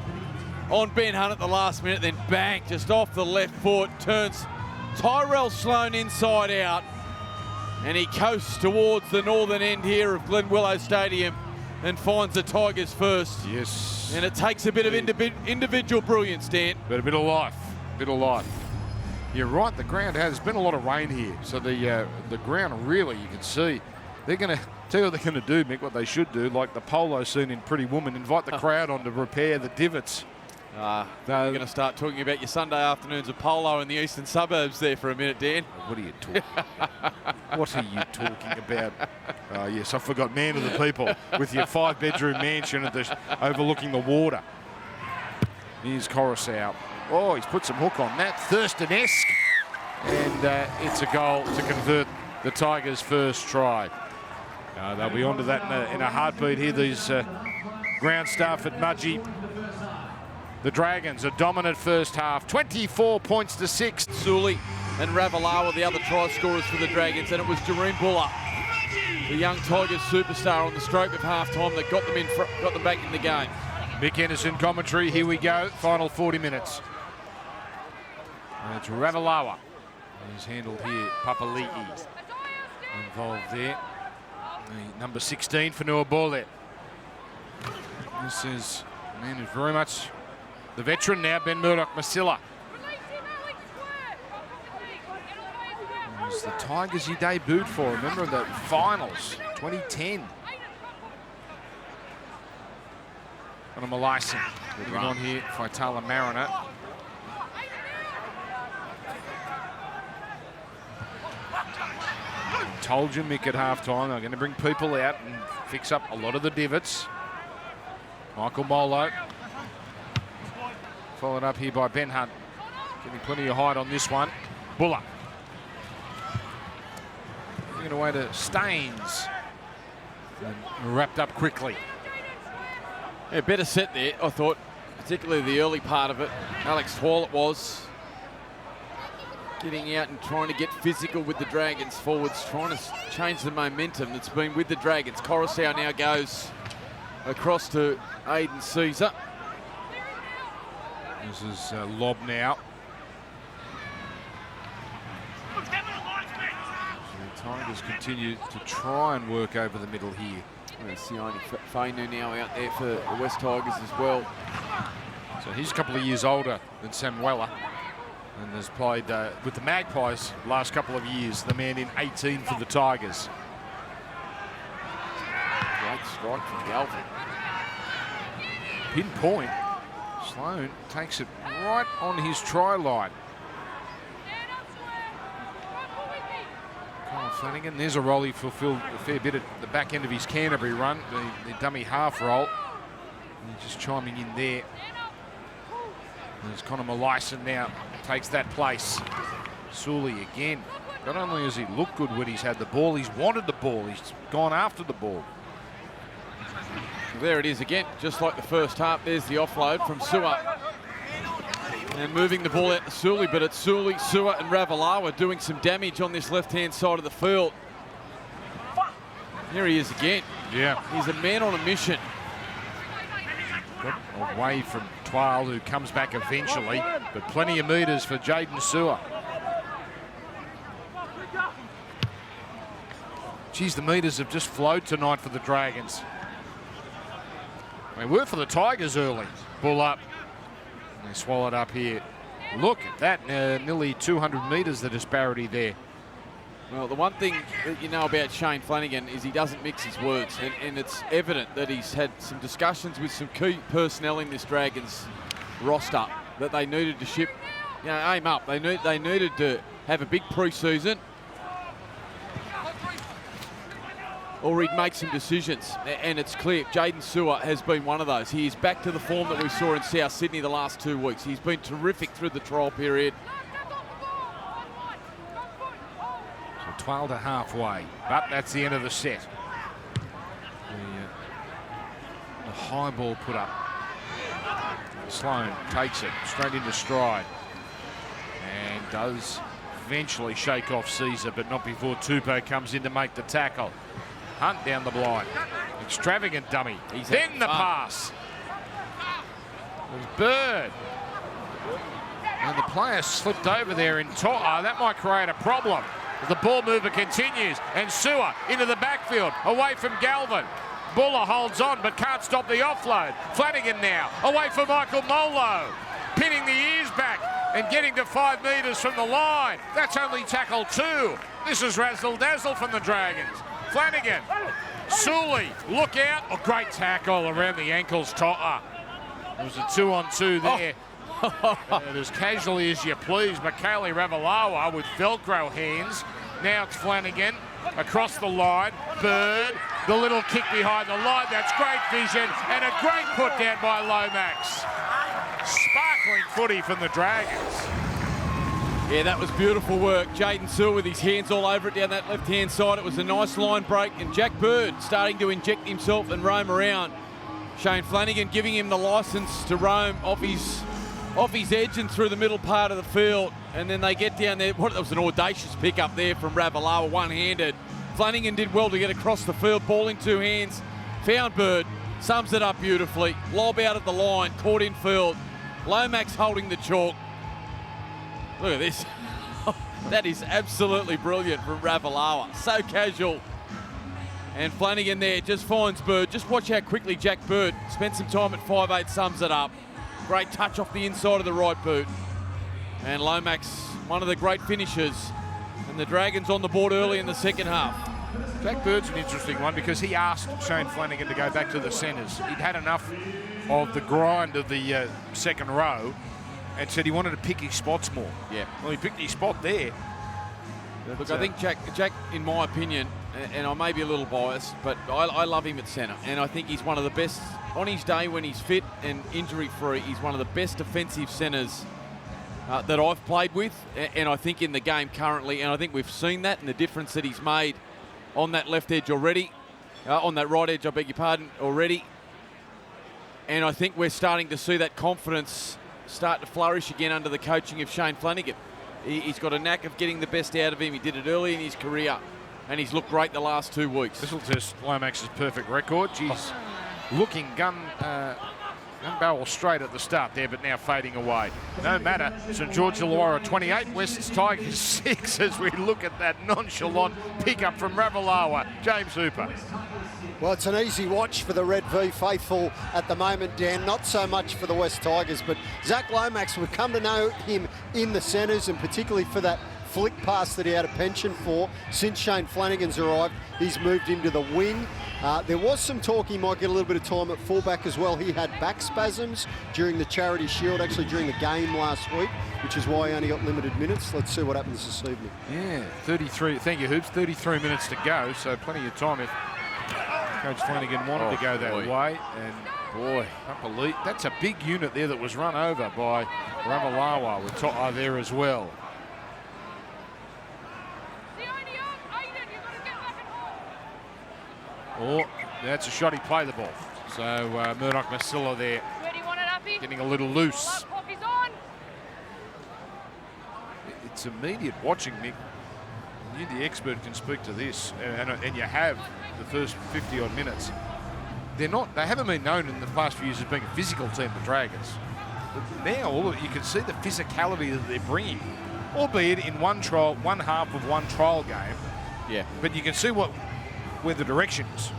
on Ben Hunt at the last minute, then bang, just off the left foot, turns Tyrell Sloan inside out, and he coasts towards the northern end here of Glen Willow Stadium and finds the Tigers first. Yes. And it takes a bit of individual brilliance, Dan. But a bit of life, You're right, the ground has been a lot of rain here, so the ground really, you can see, they're going to tell you what they're going to do, Mick, what they should do, like the polo scene in Pretty Woman, invite the crowd on to repair the divots. You're going to start talking about your Sunday afternoons of polo in the eastern suburbs there for a minute, Dan. What are you talking about? What are you talking about? Yes, I forgot, man of the people, with your 5-bedroom mansion overlooking the water. Here's Coruscant. Oh, he's put some hook on that. Thurston-esque. And it's a goal to convert the Tigers' first try. They'll be onto that in a heartbeat here, these ground staff at Mudgee. The Dragons, a dominant first half, 24 points to 6. Sully and Ravalawa, the other try scorers for the Dragons, and it was Jareen Buller, the young Tigers superstar, on the stroke of half-time that got them back in the game. Mick Anderson commentary, here we go, final 40 minutes. It's Ravalawa. He's handled here, Papali'i involved there. The number 16 for Nuabole. This is a man who's very much the veteran now, Ben Murdoch-Masila. It was the Tigers he debuted for, remember, the finals, 2010. On a Maleisen. Moving on here, Faitala Mariner. Told you, Mick, at halftime, they're going to bring people out and fix up a lot of the divots. Michael Molo. Followed up here by Ben Hunt. Getting plenty of height on this one. Buller. Giving it away to Staines. And wrapped up quickly. Yeah, better set there, I thought, particularly the early part of it. Alex Twal it was. Getting out and trying to get physical with the Dragons forwards, trying to change the momentum that's been with the Dragons. Coruscant now goes across to Aiden Caesar. This is lob now. So the Tigers continue to try and work over the middle here. Sione Fainu now out there for the West Tigers as well. So he's a couple of years older than Samuela and has played with the Magpies last couple of years, the man in 18 for the Tigers. Great strike from Galvin. Pinpoint. Sloan takes it right on his try line. Kyle Flanagan, there's a role he fulfilled a fair bit at the back end of his Canterbury run, the dummy half roll. And he's just chiming in there. There's Connor Molaison now takes that place. Sully again. Not only has he looked good when he's had the ball, he's wanted the ball. He's gone after the ball. There it is again, just like the first half. There's the offload from Sua. And moving the ball out to Sully, but it's Sully, Sua and Ravalawa doing some damage on this left-hand side of the field. Here he is again. Yeah. He's a man on a mission. Away from Twal, who comes back eventually, but plenty of metres for Jaden Sua. Geez, the metres have just flowed tonight for the Dragons. They were for the Tigers early. Bull up. They swallowed up here. Look at that, nearly 200 metres, the disparity there. Well, the one thing that you know about Shane Flanagan is he doesn't mix his words, and it's evident that he's had some discussions with some key personnel in this Dragons roster that they needed to ship, you know, aim up. They needed to have a big pre-season, or he'd make some decisions, and it's clear Jaden Sua has been one of those. He is back to the form that we saw in South Sydney the last 2 weeks. He's been terrific through the trial period. 12 to halfway, but that's the end of the set. The high ball put up. Sloan takes it straight into stride and does eventually shake off Caesar, but not before Tupou comes in to make the tackle. Hunt down the blind. Extravagant dummy. Then the pass. There's Bird. And the player slipped over there in top. That might create a problem. The ball mover continues, and Sua into the backfield, away from Galvin. Buller holds on, but can't stop the offload. Flanagan now, away from Michael Molo, pinning the ears back and getting to 5 metres from the line. That's only tackle 2. This is razzle dazzle from the Dragons. Flanagan, Sully, look out. Oh, great tackle around the ankles, Totter. It was a 2-on-2 there. As casually as you please, Michaeli Ravalawa with Velcro hands. Now it's Flanagan across the line. Bird, the little kick behind the line. That's great vision and a great put down by Lomax. Sparkling footy from the Dragons. Yeah, that was beautiful work. Jaden Sua with his hands all over it down that left-hand side. It was a nice line break, and Jack Bird starting to inject himself and roam around. Shane Flanagan giving him the licence to roam off his edge and through the middle part of the field, and then they get down there. That was an audacious pick up there from Ravalawa, one-handed. Flanagan did well to get across the field, ball in 2 hands, found Bird, sums it up beautifully, lob out at the line, caught in field. Lomax holding the chalk. Look at this. That is absolutely brilliant from Ravalawa, so casual. And Flanagan there just finds Bird. Just watch how quickly Jack Bird spent some time at 5'8", sums it up. Great touch off the inside of the right boot. And Lomax, one of the great finishers. And the Dragons on the board early in the second half. Jack Bird's an interesting one because he asked Shane Flanagan to go back to the centres. He'd had enough of the grind of the second row and said he wanted to pick his spots more. Yeah. Well, he picked his spot there. Look, I think Jack, in my opinion, and I may be a little biased, but I love him at centre. And I think he's one of the best, on his day when he's fit and injury-free, he's one of the best defensive centres that I've played with, and I think in the game currently, and I think we've seen that and the difference that he's made on that left edge already, on that right edge, I beg your pardon, already. And I think we're starting to see that confidence start to flourish again under the coaching of Shane Flanagan. He's got a knack of getting the best out of him. He did it early in his career, and he's looked great the last 2 weeks. This will test Lomax's perfect record. She's looking gun barrel straight at the start there, but now fading away. No matter. St George Illawarra 28, West's Tigers 6 as we look at that nonchalant pickup from Ravalawa. James Hooper. Well, it's an easy watch for the Red V faithful at the moment, Dan. Not so much for the West Tigers, but Zach Lomax, we've come to know him in the centres, and particularly for that flick pass that he had a pension for. Since Shane Flanagan's arrived, he's moved into the wing. There was some talk he might get a little bit of time at fullback as well. He had back spasms during the Charity Shield, actually during the game last week, which is why he only got limited minutes. Let's see what happens this evening. Yeah, 33. Thank you, Hoops. 33 minutes to go, so plenty of time if Coach Flanagan wanted to go that way. And boy, that's a big unit there that was run over by Ravalawa with To'o there as well. Oh, that's a shot. He played the ball. So Murdoch Masilla there getting a little loose. It's immediate watching, Nick. You, the expert, can speak to this, and you have the first 50-odd minutes. They haven't been known in the past few years as being a physical team, the Dragons. But now you can see the physicality that they're bringing, albeit in one half of one trial game. Yeah. But you can see where the direction is.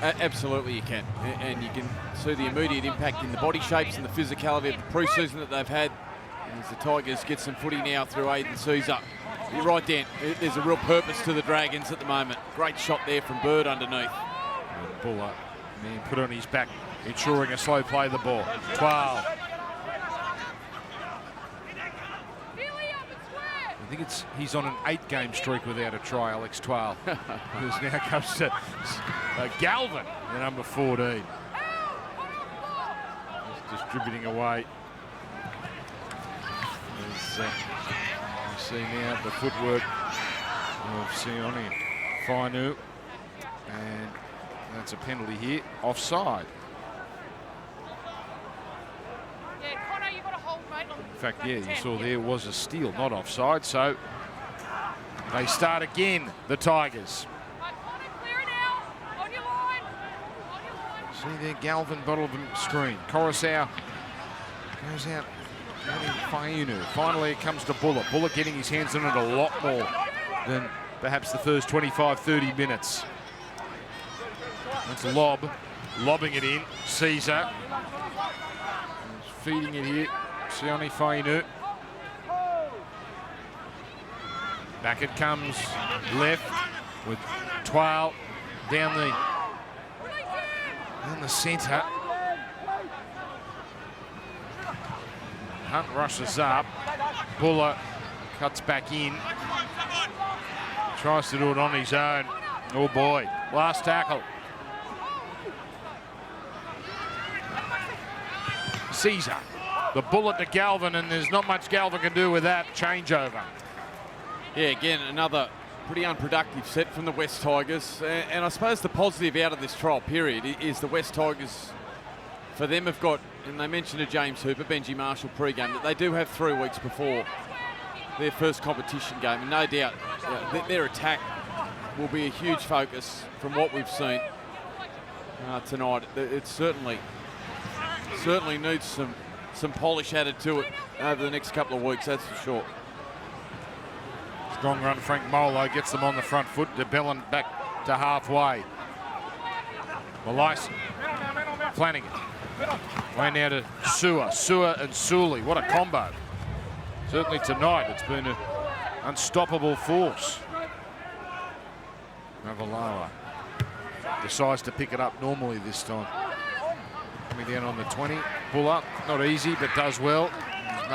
Absolutely you can. And you can see the immediate impact in the body shapes and the physicality of the pre-season that they've had. As the Tigers get some footy now through Aiden Caesar. You're right, Dan. There's a real purpose to the Dragons at the moment. Great shot there from Bird underneath. Buller, man, put on his back, ensuring a slow play of the ball. 12. I think he's on an 8-game streak without a try, Alex Twal. Who's now comes to Galvin, the number 14. He's distributing away. As, you see now the footwork of Sione Fainu. And that's a penalty here, offside. In fact, yeah, you saw there was a steal, not offside, so they start again, the Tigers. See there, Galvin, bottom of the screen. Coruscant goes out, Fainu. Finally it comes to Buller. Buller getting his hands on it a lot more than perhaps the first 25, 30 minutes. That's lobbing it in, Caesar. He's feeding it here. Sione Fainu. Back it comes, left with Twal down the centre. Hunt rushes up. Buller cuts back in. Tries to do it on his own. Oh boy, last tackle. Caesar. The bullet to Galvin, and there's not much Galvin can do with that changeover. Yeah, again, another pretty unproductive set from the West Tigers. And I suppose the positive out of this trial period is the West Tigers, for them, have got, and they mentioned to James Hooper, Benji Marshall pre-game, that they do have 3 weeks before their first competition game. And no doubt their attack will be a huge focus from what we've seen tonight. It certainly needs some polish added to it over the next couple of weeks, that's for sure. Strong run, Frank Molo gets them on the front foot. DeBellin back to halfway. Malyson, Flanagan. Way now to Sewer and Sully. What a combo. Certainly tonight it's been an unstoppable force. Ravalawa decides to pick it up normally this time. Coming down on the 20, pull up, not easy, but does well. He's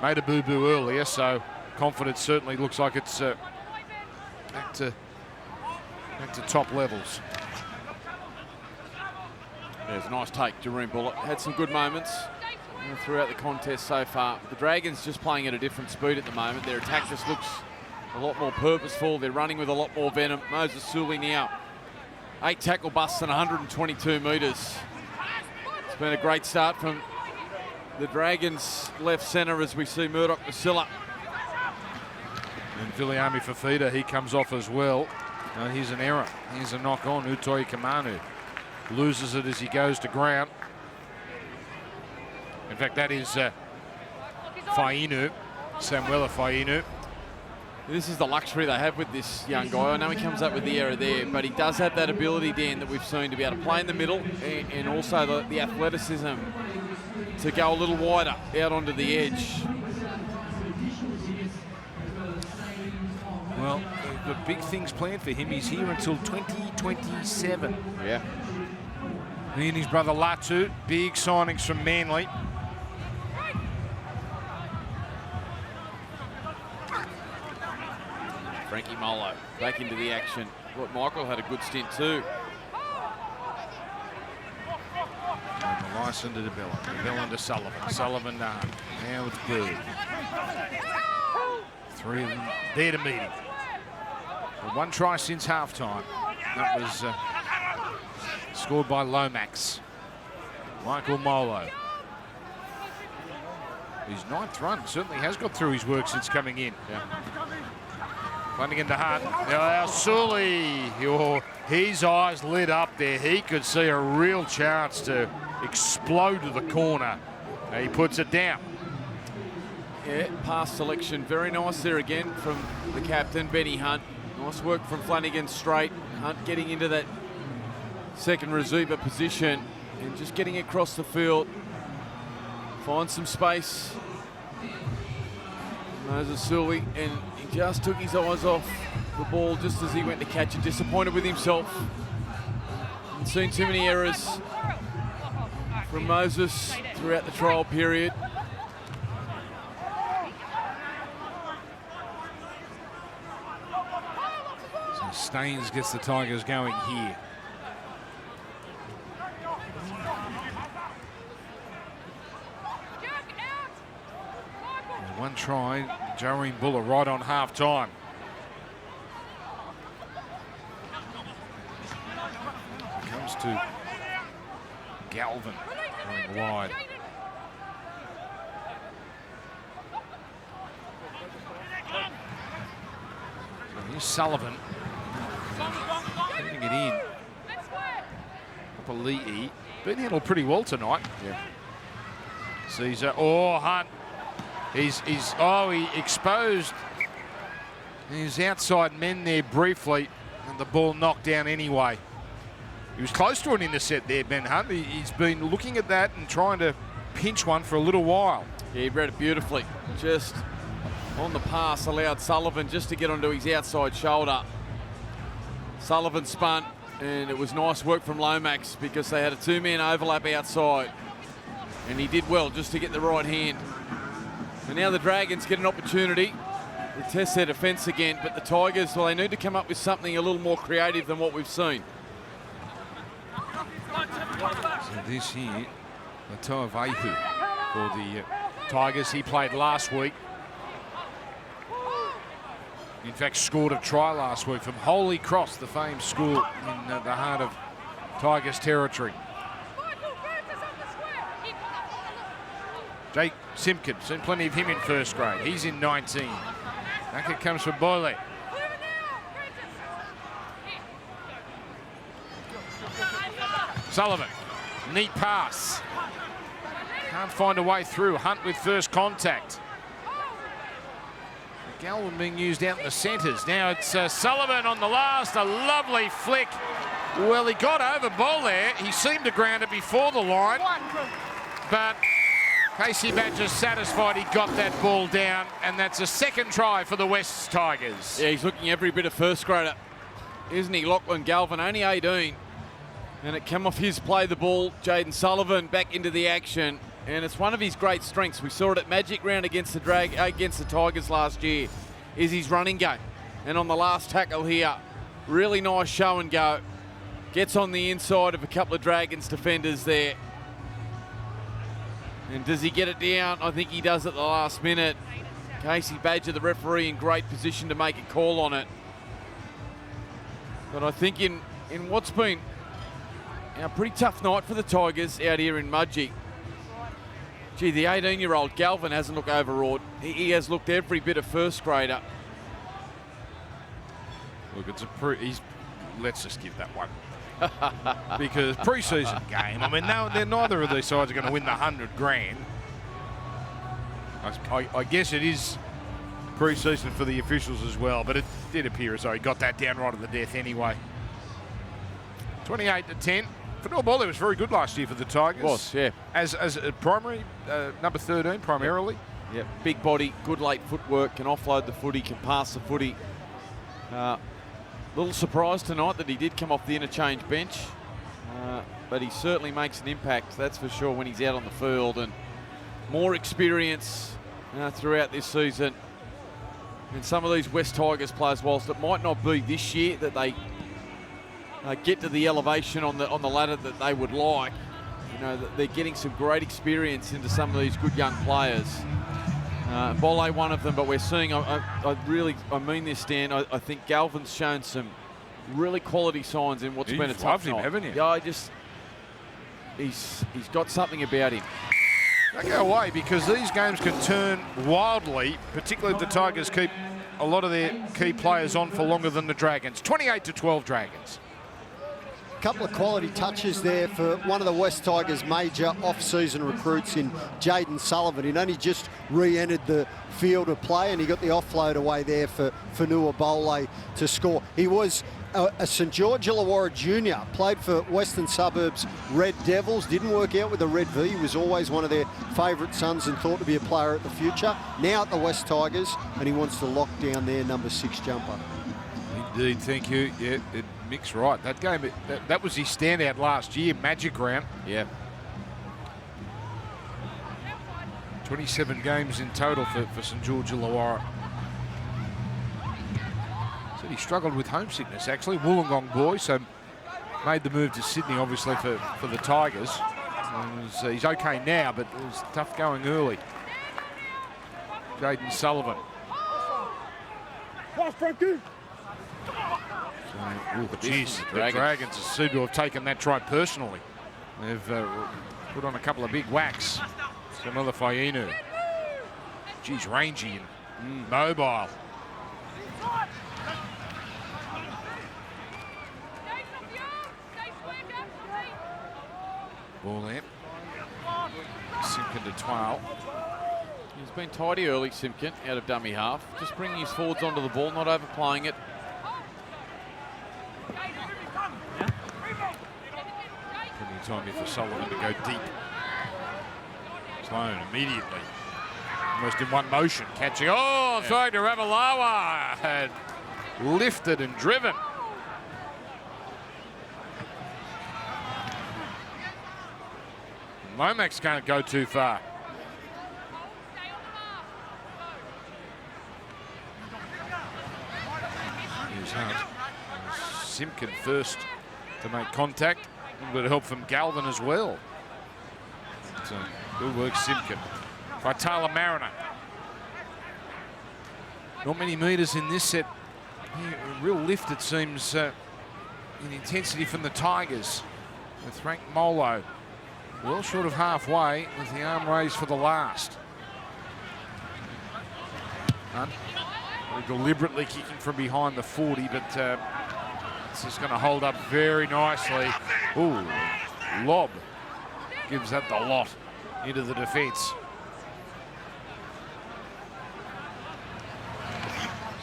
made a boo-boo earlier, so confidence certainly looks like it's back to top levels. There's a nice take, Jareem Buller. Had some good moments. throughout the contest so far. The Dragons just playing at a different speed at the moment. Their attack just looks a lot more purposeful. They're running with a lot more venom. Moses Sully now, 8 tackle busts and 122 metres. It's been a great start from the Dragons left centre as we see Murdoch Masilla. And Viliami Fafita, he comes off as well. Here's an error. Here's a knock on. Utoi Kamanu loses it as he goes to ground. In fact, that is Fainu, Samuela Fainu. This is the luxury they have with this young guy. I know he comes up with the error there, but he does have that ability, Dan, that we've seen to be able to play in the middle and also the athleticism to go a little wider out onto the edge. Well, the big things planned for him. He's here until 2027. Yeah. He and his brother Latu, big signings from Manly. Frankie Molo back into the action. Look, Michael had a good stint too. And the license to DeBellin. DeBellin to Sullivan. Sullivan to Hunt. Now it's Bird. 3 of them there to meet him. Well, 1 try since halftime. That was scored by Lomax. Michael Molo. His 9th run certainly has got through his work since coming in. Yeah. Flanagan to Hunt. Now Sully, his eyes lit up there. He could see a real chance to explode to the corner. He puts it down. Yeah, pass selection. Very nice there again from the captain, Benny Hunt. Nice work from Flanagan straight. Hunt getting into that second receiver position and just getting across the field. Finds some space. Moses Sully, and he just took his eyes off the ball just as he went to catch it. Disappointed with himself. Haven't seen too many errors from Moses throughout the trial period. So Staines gets the Tigers going here. One try, Jareen Buller right on half time. Comes to Galvin going wide. So here's Sullivan. Getting it in. Papali'i. Been handled pretty well tonight. Yeah. Caesar. Hunt. He exposed his outside men there briefly, and the ball knocked down anyway. He was close to an intercept there, Ben Hunt. He's been looking at that and trying to pinch one for a little while. Yeah, he read it beautifully. Just on the pass, allowed Sullivan just to get onto his outside shoulder. Sullivan spun, and it was nice work from Lomax because they had a 2-man overlap outside, and he did well just to get the right hand. And now the Dragons get an opportunity to test their defence again, but the Tigers, well, they need to come up with something a little more creative than what we've seen. So this here, Latoa Vaihu for the Tigers. He played last week. In fact, scored a try last week from Holy Cross, the famed school in the heart of Tigers territory. Jake Simpkin, seen plenty of him in first grade. He's in 19. Back it comes for Boyle. Sullivan, neat pass. Can't find a way through. Hunt with first contact. Galvin being used out in the centres. Now it's Sullivan on the last. A lovely flick. Well, he got over ball there. He seemed to ground it before the line. But Casey Badger's satisfied he got that ball down, and that's a second try for the West Tigers. Yeah, he's looking every bit of first grader, isn't he? Lachlan Galvin, only 18. And it came off his play the ball. Jaden Sullivan back into the action. And it's one of his great strengths. We saw it at Magic Round against the Tigers last year, is his running game. And on the last tackle here, really nice show and go. Gets on the inside of a couple of Dragons defenders there. And does he get it down? I think he does at the last minute. Casey Badger, the referee, in great position to make a call on it. But I think in what's been a pretty tough night for the Tigers out here in Mudgee, gee, the 18-year-old Galvin hasn't looked overawed. He has looked every bit of first grader. Look, it's let's just give that one. Because pre-season game, I mean, neither of these sides are going to win the 100 grand. I guess it is pre-season for the officials as well, but it did appear as though he got that down right at the death anyway. 28-10. Fanua Bole was very good last year for the Tigers. Was, yeah. As a primary, number 13 primarily. Yep, big body, good late footwork, can offload the footy, can pass the footy. Little surprise tonight that he did come off the interchange bench, but he certainly makes an impact, that's for sure, when he's out on the field. And more experience throughout this season. And some of these West Tigers players, whilst it might not be this year that they get to the elevation on the ladder that they would like, you know, they're getting some great experience into some of these good young players. Bole one of them, but we're seeing, I mean this, Dan, I think Galvin's shown some really quality signs in what's been a tough night. Haven't you? Yeah, he's got something about him. Don't go away, because these games can turn wildly, particularly if the Tigers keep a lot of their key players on for longer than the Dragons. 28-12 Dragons. Couple of quality touches there for one of the West Tigers' major off-season recruits in Jaden Sullivan. He'd only just re-entered the field of play, and he got the offload away there for Fanua Bole to score. He was a St George Illawarra junior, played for Western Suburbs Red Devils, didn't work out with the Red V. He was always one of their favourite sons and thought to be a player at the future. Now at the West Tigers, and he wants to lock down their number 6 jumper. Indeed, thank you. Yeah, Mick's right. That game, that was his standout last year, Magic Round. Yeah. 27 games in total for St George Illawarra. Said he struggled with homesickness, actually. Wollongong boy, so made the move to Sydney, obviously, for the Tigers. He's okay now, but it was tough going early. Jaden Sullivan. Geez, the Dragons seem to have taken that try personally. They've put on a couple of big whacks. Samela Fainu. Geez, rangy and mobile. Ball there. Simpkin to Twale. He's been tidy early, Simpkin, out of dummy half. Just bringing his forwards onto the ball, not overplaying it. Plenty of time here for Sullivan to go deep. Sloan immediately. Almost in one motion, catching. Oh, throwing to Ravalawa. Had lifted and driven. Lomax can't go too far. Here's Hunt. Simpkin first to make contact. A little bit of help from Galvin as well. So good work, Simpkin. Vitala Mariner. Not many metres in this set. A real lift, it seems, in intensity from the Tigers. With Frank Molo well short of halfway with the arm raised for the last. Hunt deliberately kicking from behind the 40, but it's just going to hold up very nicely. Ooh, lob gives that the lot into the defence.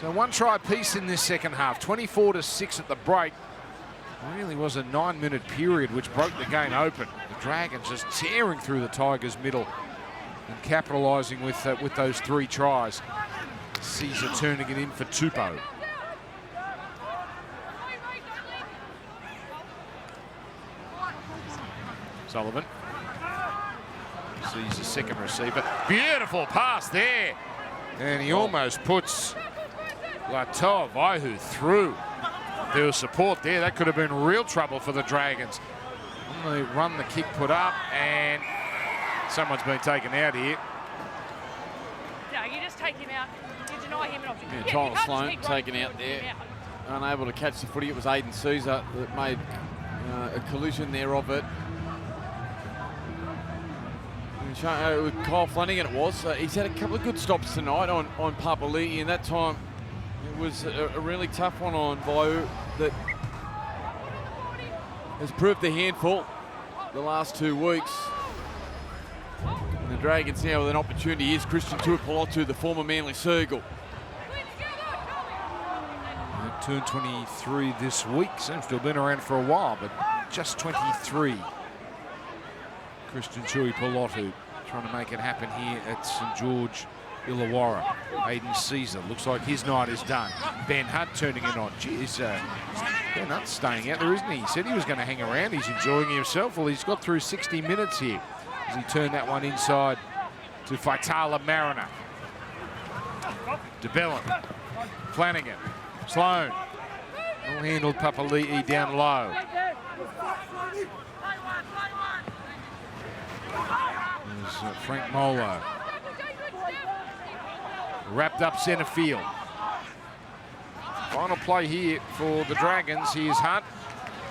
So one try piece in this second half, 24-6 at the break. It really was a 9-minute period which broke the game open. The Dragons just tearing through the Tigers' middle and capitalising with those 3 tries. Caesar turning it in for Tupou. Sullivan. Caesar's second receiver. Beautiful pass there. And he almost puts Latoa Vaihu through. There was support there. That could have been real trouble for the Dragons. On the run, the kick put up, and someone's been taken out here. No, you just take him out. You deny him an option. Yeah, you Tyler can't Sloan just keep taken running out forward there. and out. Unable to catch the footy. It was Aiden Souza that made a collision there of it. With Kyle Flanagan it was. He's had a couple of good stops tonight on Papali'i, and that time it was a really tough one on Vau that has proved a handful the last 2 weeks. And the Dragons now with an opportunity. Here's Christian Tuipulotu, the former Manly Seagull. Turned 23 this week. Seems to have been around for a while, but just 23. Christian Tuipulotu trying to make it happen here at St George Illawarra. Aiden Caesar looks like his night is done. Ben Hunt turning it on. Geez, Ben Hunt's staying out there, isn't he? He said he was going to hang around. He's enjoying himself. Well, he's got through 60 minutes here as he turned that one inside to Faitala Mariner. DeBellin, Flanagan, Sloan. Well handled Papali'i down low. There's Frank Molo. Wrapped up centre field. Final play here for the Dragons. Here's Hunt.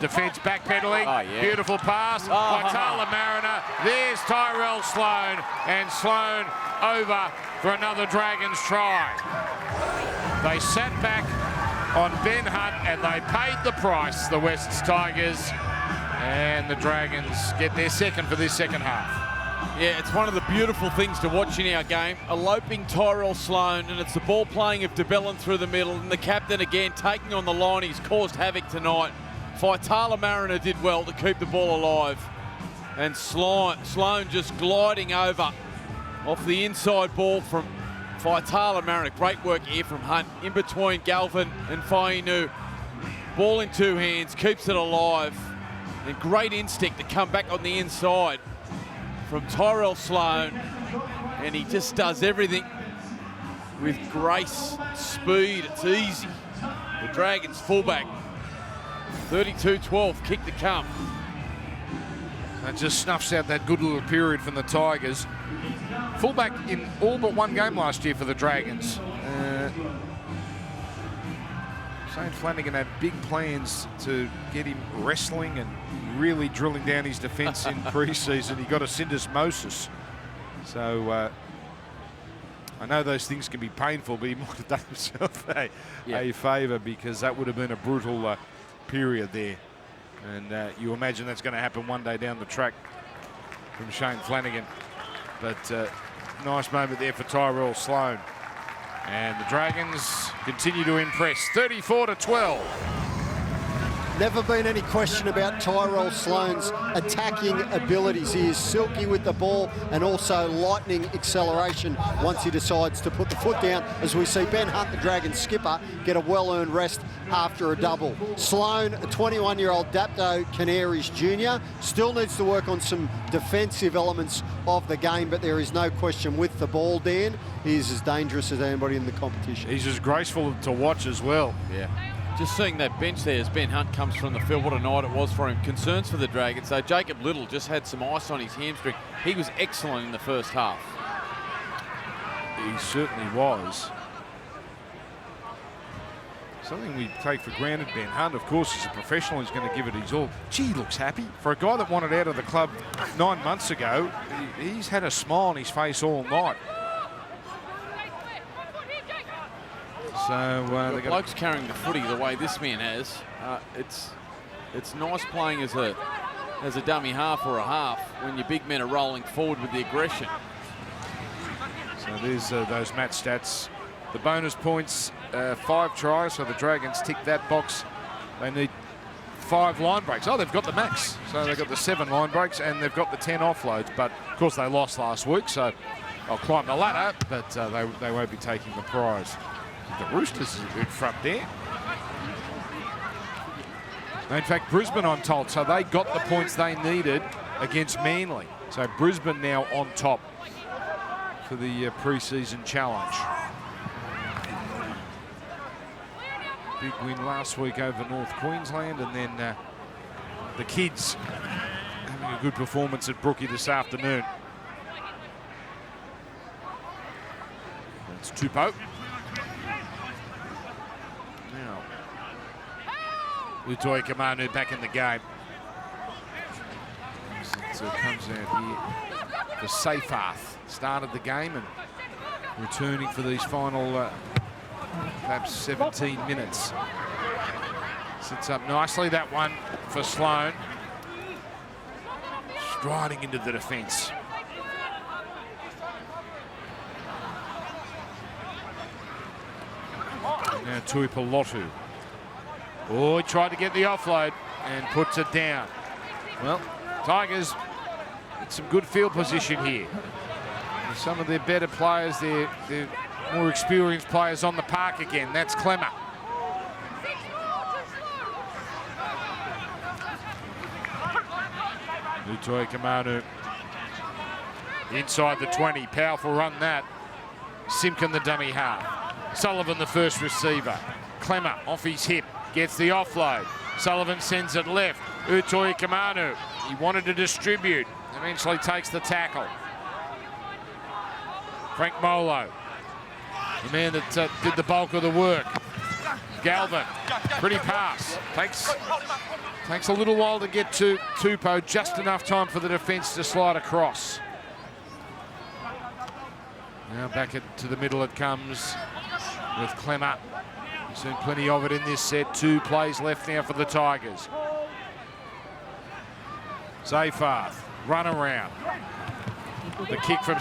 Defence backpedaling. Oh, yeah. Beautiful pass. Faitala Mariner. There's Tyrell Sloan. And Sloan over for another Dragons try. They sat back on Ben Hunt and they paid the price, the Wests Tigers. And the Dragons get their second for this second half. Yeah, it's one of the beautiful things to watch in our game. Eloping Tyrell Sloan, and it's the ball playing of DeBellin through the middle, and the captain again taking on the line. He's caused havoc tonight. Faitala Mariner did well to keep the ball alive. And Sloan just gliding over off the inside ball from Faitala Mariner. Great work here from Hunt in between Galvin and Fainu. Ball in 2 hands, keeps it alive. And great instinct to come back on the inside from Tyrell Sloan, and he just does everything with grace, speed. It's easy. The Dragons fullback, 32-12, kick to come. That just snuffs out that good little period from the Tigers. Fullback in all but one game last year for the Dragons. Shane Flanagan had big plans to get him wrestling and really drilling down his defence in pre-season. He got a syndesmosis. So I know those things can be painful, but he might have done himself a favour, because that would have been a brutal period there. And you imagine that's going to happen one day down the track from Shane Flanagan. But nice moment there for Tyrell Sloan. And the Dragons continue to impress, 34-12. Never been any question about Tyrell Sloan's attacking abilities. He is silky with the ball and also lightning acceleration once he decides to put the foot down, as we see Ben Hunt, the Dragons skipper, get a well-earned rest after a double. Sloan, a 21-year-old Dapto Canaries Jr., still needs to work on some defensive elements of the game, but there is no question with the ball, Dan, he is as dangerous as anybody in the competition. He's as graceful to watch as well. Yeah. Just seeing that bench there as Ben Hunt comes from the field, what a night it was for him. Concerns for the Dragons. So Jacob Little just had some ice on his hamstring. He was excellent in the first half. He certainly was. Something we take for granted, Ben Hunt, of course, he's a professional. He's going to give it his all. Gee, he looks happy. For a guy that wanted out of the club 9 months ago, he's had a smile on his face all night. So the bloke's carrying the footy the way this man has. It's nice playing as a dummy half or a half when your big men are rolling forward with the aggression. So there's those match stats. The bonus points, 5 tries, so the Dragons tick that box. They need 5 line breaks. Oh, they've got the max. So they've got the 7 line breaks and they've got the 10 offloads. But of course they lost last week, so they'll climb the ladder, but they won't be taking the prize. The Roosters in front there. In fact, Brisbane, I'm told, so they got the points they needed against Manly. So Brisbane now on top for the pre-season challenge. Big win last week over North Queensland, and then the kids having a good performance at Brookie this afternoon. It's Tupou. Now, Utoi Kamanu back in the game. So it comes out here for Seyfarth. Started the game and returning for these final perhaps 17 minutes. Sits up nicely, that one for Sloane. Striding into the defence. Now Tuipulotu. Oh, he tried to get the offload and puts it down. Well, Tigers get some good field position here. And some of their better players, their more experienced players on the park again. That's Clemmer. Utoi Kamanu inside the 20. Powerful run that. Simpkin the dummy half. Sullivan the first receiver. Clemmer off his hip. Gets the offload. Sullivan sends it left. Utoi Kamanu. He wanted to distribute. Eventually takes the tackle. Frank Molo. The man that did the bulk of the work. Galvin. Pretty pass. Takes a little while to get to Tupou. Just enough time for the defence to slide across. Now back to the middle it comes with Clemmer. We've seen plenty of it in this set. 2 plays left now for the Tigers. Seyfarth, run around. The kick from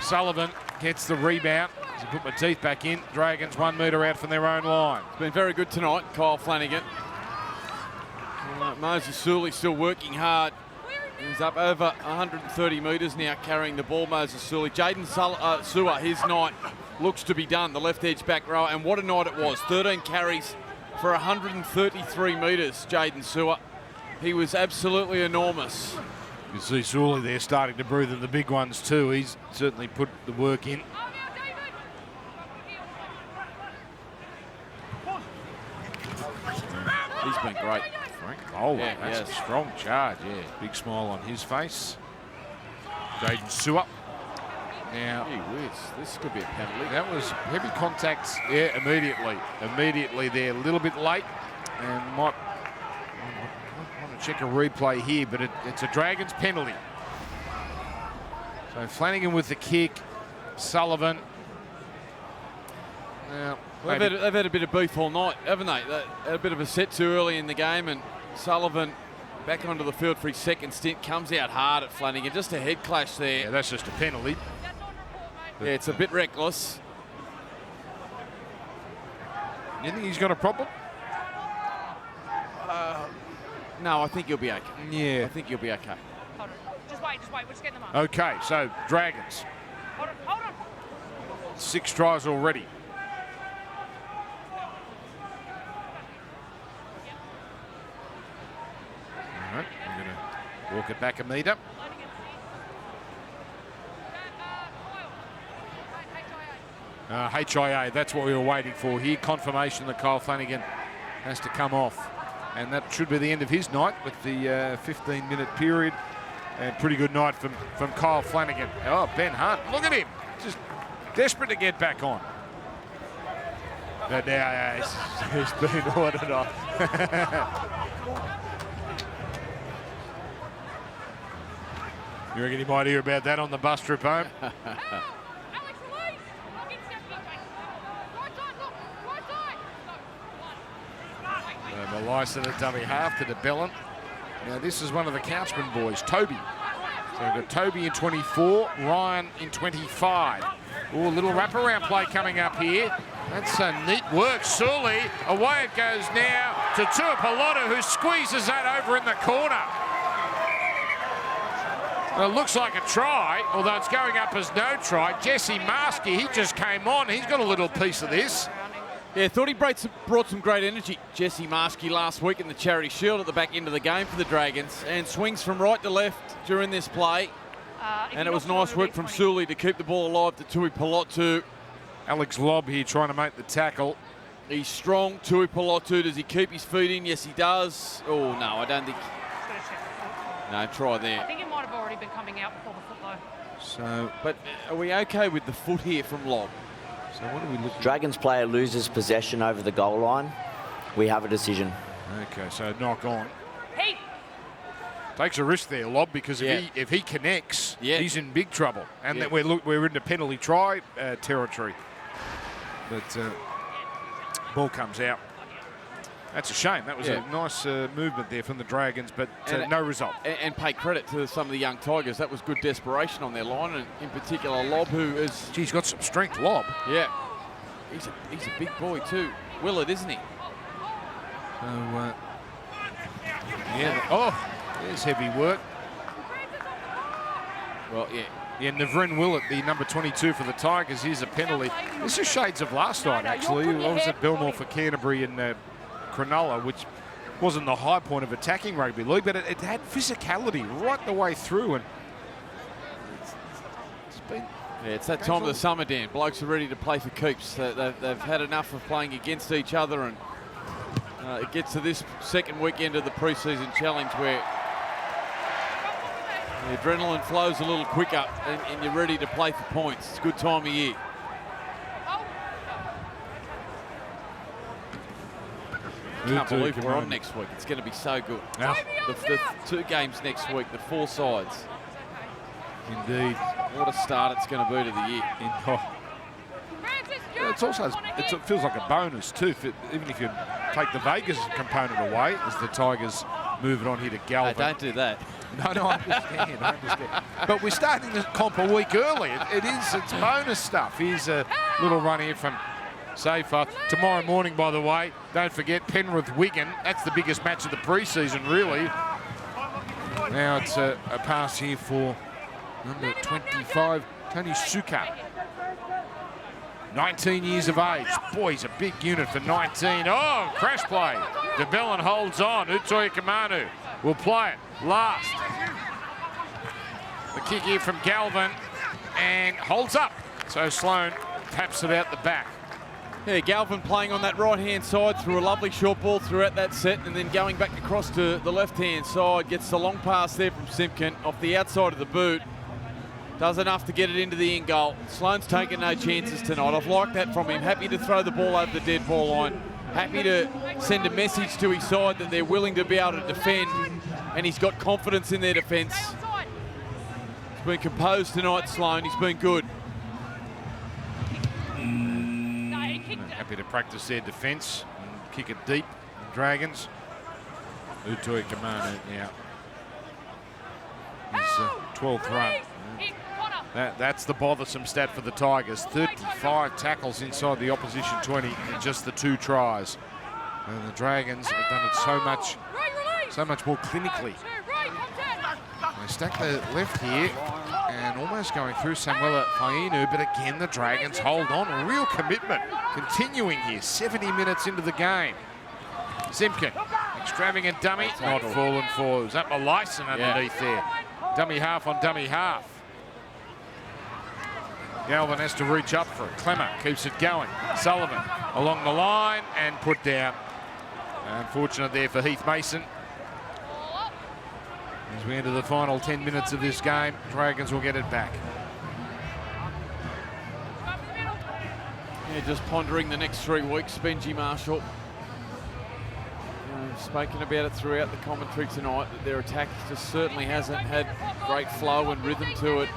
Sullivan gets the rebound. As I put my teeth back in, Dragons 1 metre out from their own line. It's been very good tonight, Kyle Flanagan. Moses Sully still working hard. He's up over 130 metres now carrying the ball, Moses Sully. Jaden Sewer, his night looks to be done, the left edge back row, and what a night it was. 13 carries for 133 metres, Jaden Sewer. He was absolutely enormous. You see Sully there starting to breathe in the big ones too. He's certainly put the work in. He's been great. Frank Bowler, Yeah, that's yes. a strong charge, yeah. Big smile on his face. Jaden Sewer. Now, Gee whiz, this could be a penalty. that was heavy contact, yeah, immediately there. A little bit late, and might want to check a replay here, but it's a Dragons penalty. So Flanagan with the kick, Sullivan. Now, They've had a bit of beef all night, haven't they? They had a bit of a set too early in the game, and Sullivan back onto the field for his second stint, comes out hard at Flanagan. Just a head clash there. yeah, that's just a penalty. Yeah, it's a bit reckless. You think he's got a problem? No, I think he'll be okay. Yeah. I think he'll be okay. Hold on. Just wait. We're just getting them up. Okay, so Dragons, Hold on. 6 tries already. All right, I'm going to walk it back a metre. HIA, that's what we were waiting for here. Confirmation that Kyle Flanagan has to come off. And that should be the end of his night with the 15-minute period. And pretty good night from Kyle Flanagan. Oh, Ben Hunt, look at him. Just desperate to get back on. But now he's been ordered off. You reckon he might hear about that on the bus trip home? Malyson at dummy half to DeBellin. Now this is one of the Couchman boys, Toby. So we've got Toby in 24, Ryan in 25. Oh, a little wraparound play coming up here. That's a neat work. Sully, away it goes now to Tuipulotu, who squeezes that over in the corner. Well, it looks like a try, although it's going up as no try. Jesse Maskey, he just came on. He's got a little piece of this. Yeah, thought he brought some great energy. Jesse Maskey last week in the Charity Shield at the back end of the game for the Dragons, and swings from right to left during this play. And it was nice work from Sully to keep the ball alive to Tuipulotu. Alex Lobb here trying to make the tackle. He's strong, Tuipulotu. Does he keep his feet in? Yes, he does. Oh, no, I don't think. No, try I there. think it might have already been coming out before the foot though. So, But are we okay with the foot here from Lob? so what are we looking at? Dragons player loses possession over the goal line. We have a decision. Okay, so knock on. Hey, Takes a risk there, Lob, because if he connects, he's in big trouble. And that we're into penalty try territory. But ball comes out. That's a shame. That was a nice movement there from the Dragons, but no result. And pay credit to some of the young Tigers. That was good desperation on their line, and in particular Lob, who is... He's got some strength, Lob. Yeah. He's a big boy too. Willard, isn't he? So, there's heavy work. Well, yeah. Yeah, Navrin Willett, the number 22 for the Tigers, here's a penalty. This is shades of last night, actually. I was at Belmore for Canterbury and Cronulla, which wasn't the high point of attacking rugby league, but it had physicality right the way through. And it's been... Yeah, it's that time of the summer, Dan. Blokes are ready to play for keeps. They've had enough of playing against each other, and it gets to this second weekend of the pre-season challenge where the adrenaline flows a little quicker and you're ready to play for points. It's a good time of year. Can't believe we're on next week. It's going to be so good. The 2 games next week, the 4 sides. Indeed. What a start it's going to be to the year. It's also, it feels like a bonus too, even if you take the Vegas component away, as the Tigers move it on here to Galvin. Don't do that. No, I understand. But we're starting the comp a week early. It's bonus stuff. Here's a little run here from Safer. Tomorrow morning, by the way, don't forget Penrith-Wigan. That's the biggest match of the pre-season, really. Now it's a pass here for number 25, Tony Suka. 19 years of age. Boy, he's a big unit for 19. Oh, crash play. DeBellin holds on. Utoya Kamanu will play it last. The kick here from Galvin and holds up. So Sloan taps it out the back. Yeah, Galvin playing on that right-hand side, threw a lovely short ball throughout that set, and then going back across to the left-hand side, gets the long pass there from Simpkin off the outside of the boot. Does enough to get it into the end goal. Sloan's taken no chances tonight. I've liked that from him. Happy to throw the ball over the dead ball line. Happy to send a message to his side that they're willing to be able to defend, and he's got confidence in their defence. He's been composed tonight, Sloan. He's been good. Happy to practice their defence and kick it deep. Dragons. Utoya Kamanu now. His 12th run. That's the bothersome stat for the Tigers. 35 tackles inside the opposition 20 in just the 2 tries. And the Dragons have done it so much more clinically. They stack the left here and almost going through Samuela Fainu, but again the Dragons hold on. A real commitment continuing here, 70 minutes into the game. Simpkin, extravagant dummy, not fallen for. Was that Malyson underneath there? Dummy half on dummy half. Galvin has to reach up for it. Clemmer keeps it going. Sullivan along the line and put down. Unfortunate there for Heath Mason. As we enter the final 10 minutes of this game, Dragons will get it back. Yeah, just pondering the next 3 weeks, Benji Marshall. We've spoken about it throughout the commentary tonight, that their attack just certainly hasn't had great flow and rhythm to it.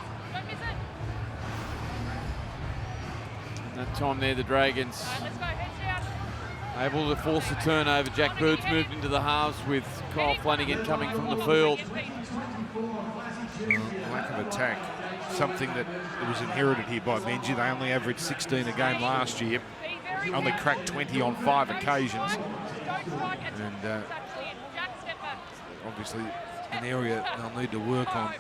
That time there, the Dragons able to force a turnover. Jack Bird's moved into the halves with Kyle Flanagan coming from the field. Lack of attack, something that was inherited here by Benji. They only averaged 16 a game last year, only cracked 20 on 5 occasions. And obviously an area they'll need to work on.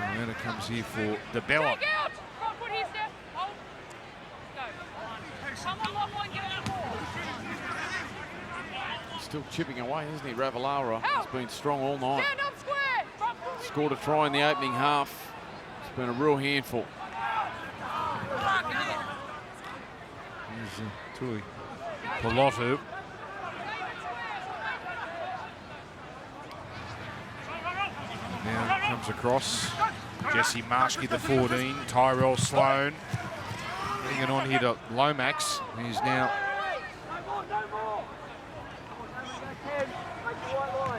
And then it comes here for DeBellin. Still chipping away, isn't he? Ravalawa has been strong all night. Scored a try in the opening half. It's been a real handful. Here's Tui Pelotu. Comes across. Jesse Marshke, the 14. Tyrell Sloan. Getting it on here to Lomax. He's now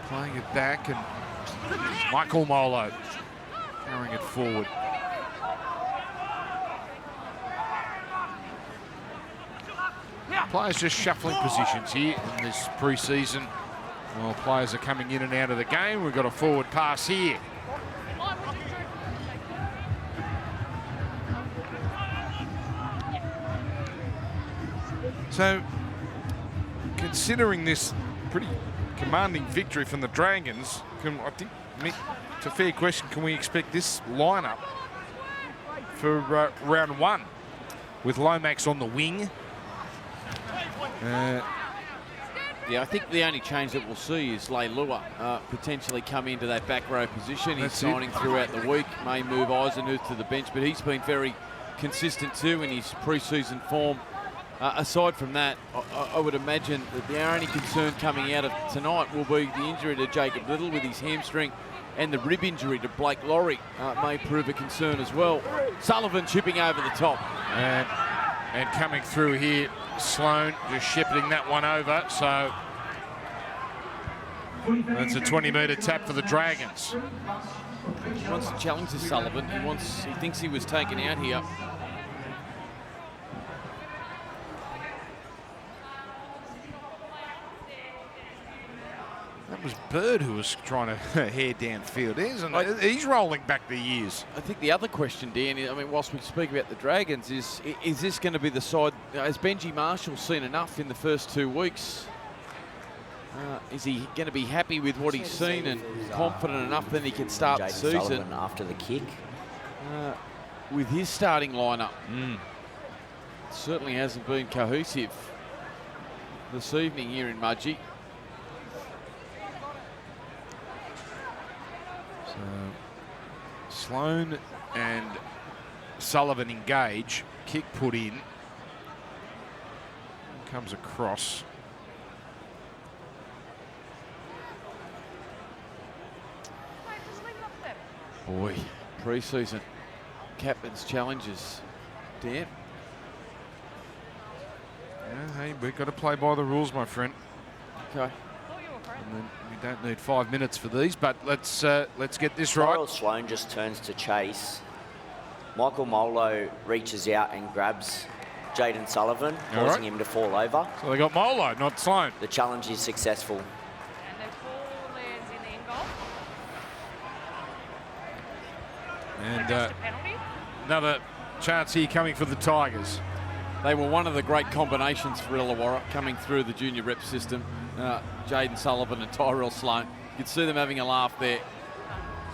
playing it back, and Michael Molo carrying it forward. Players just shuffling positions here in this pre-season. Well, players are coming in and out of the game. We've got a forward pass here. So, considering this pretty commanding victory from the Dragons, I think it's a fair question. Can we expect this lineup for round one with Lomax on the wing? Yeah, I think the only change that we'll see is Leilua potentially come into that back row position. He's signing throughout the week, may move Eisenhuth to the bench, but he's been very consistent too in his pre-season form. Aside from that, I would imagine that the only concern coming out of tonight will be the injury to Jacob Little with his hamstring, and the rib injury to Blake Laurie may prove a concern as well. Sullivan chipping over the top. And coming through here, Sloan just shepherding that one over. So that's a 20-metre tap for the Dragons. He wants to challenge the Sullivan. He thinks he was taken out here. That was Bird who was trying to head downfield, isn't it? He's rolling back the years. I think the other question, Dan, I mean, whilst we speak about the Dragons, is this going to be the side? Has Benji Marshall seen enough in the first 2 weeks? Is he going to be happy with what he's seen and confident enough that he can start the season? Sullivan after the kick. With his starting lineup, it certainly hasn't been cohesive this evening here in Mudgee. Sloan and Sullivan engage. Kick put in. Comes across. Boy, pre-season captain's challenges. Dan? Yeah, hey, we've got to play by the rules, my friend. Okay. And then we don't need 5 minutes for these, but let's get this right. Tyrell Sloan just turns to chase. Michael Molo reaches out and grabs Jaden Sullivan, causing him to fall over. So they got Molo, not Sloan. The challenge is successful. And the ball lands in the end goal. And Just a penalty. another chance here coming for the Tigers. They were one of the great combinations for Illawarra coming through the junior rep system. Jaden Sullivan and Tyrell Sloan. You could see them having a laugh there.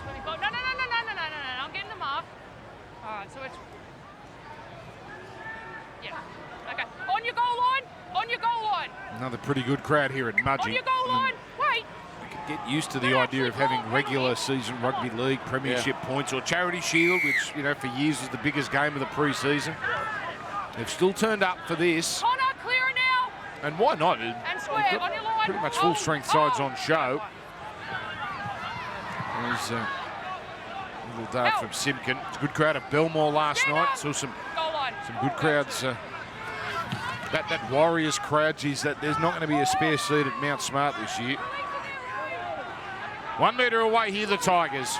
25. No. I'm getting the mark. All right, so it's... Yeah. Okay. On your goal line. On your goal line. Another pretty good crowd here at Mudgee. On your goal line. Wait. We could get used to the idea of having regular season rugby league, premiership points, or charity shield, which, you know, for years was the biggest game of the pre-season. They've still turned up for this. Connor, clear it now. And why not? And square on your line. Pretty much full strength sides on show. There's a little dart from Simkin. It's a good crowd at Belmore last night. Saw some good crowds. That Warriors crowd, geez, there's not going to be a spare seat at Mount Smart this year. 1 metre away here, the Tigers.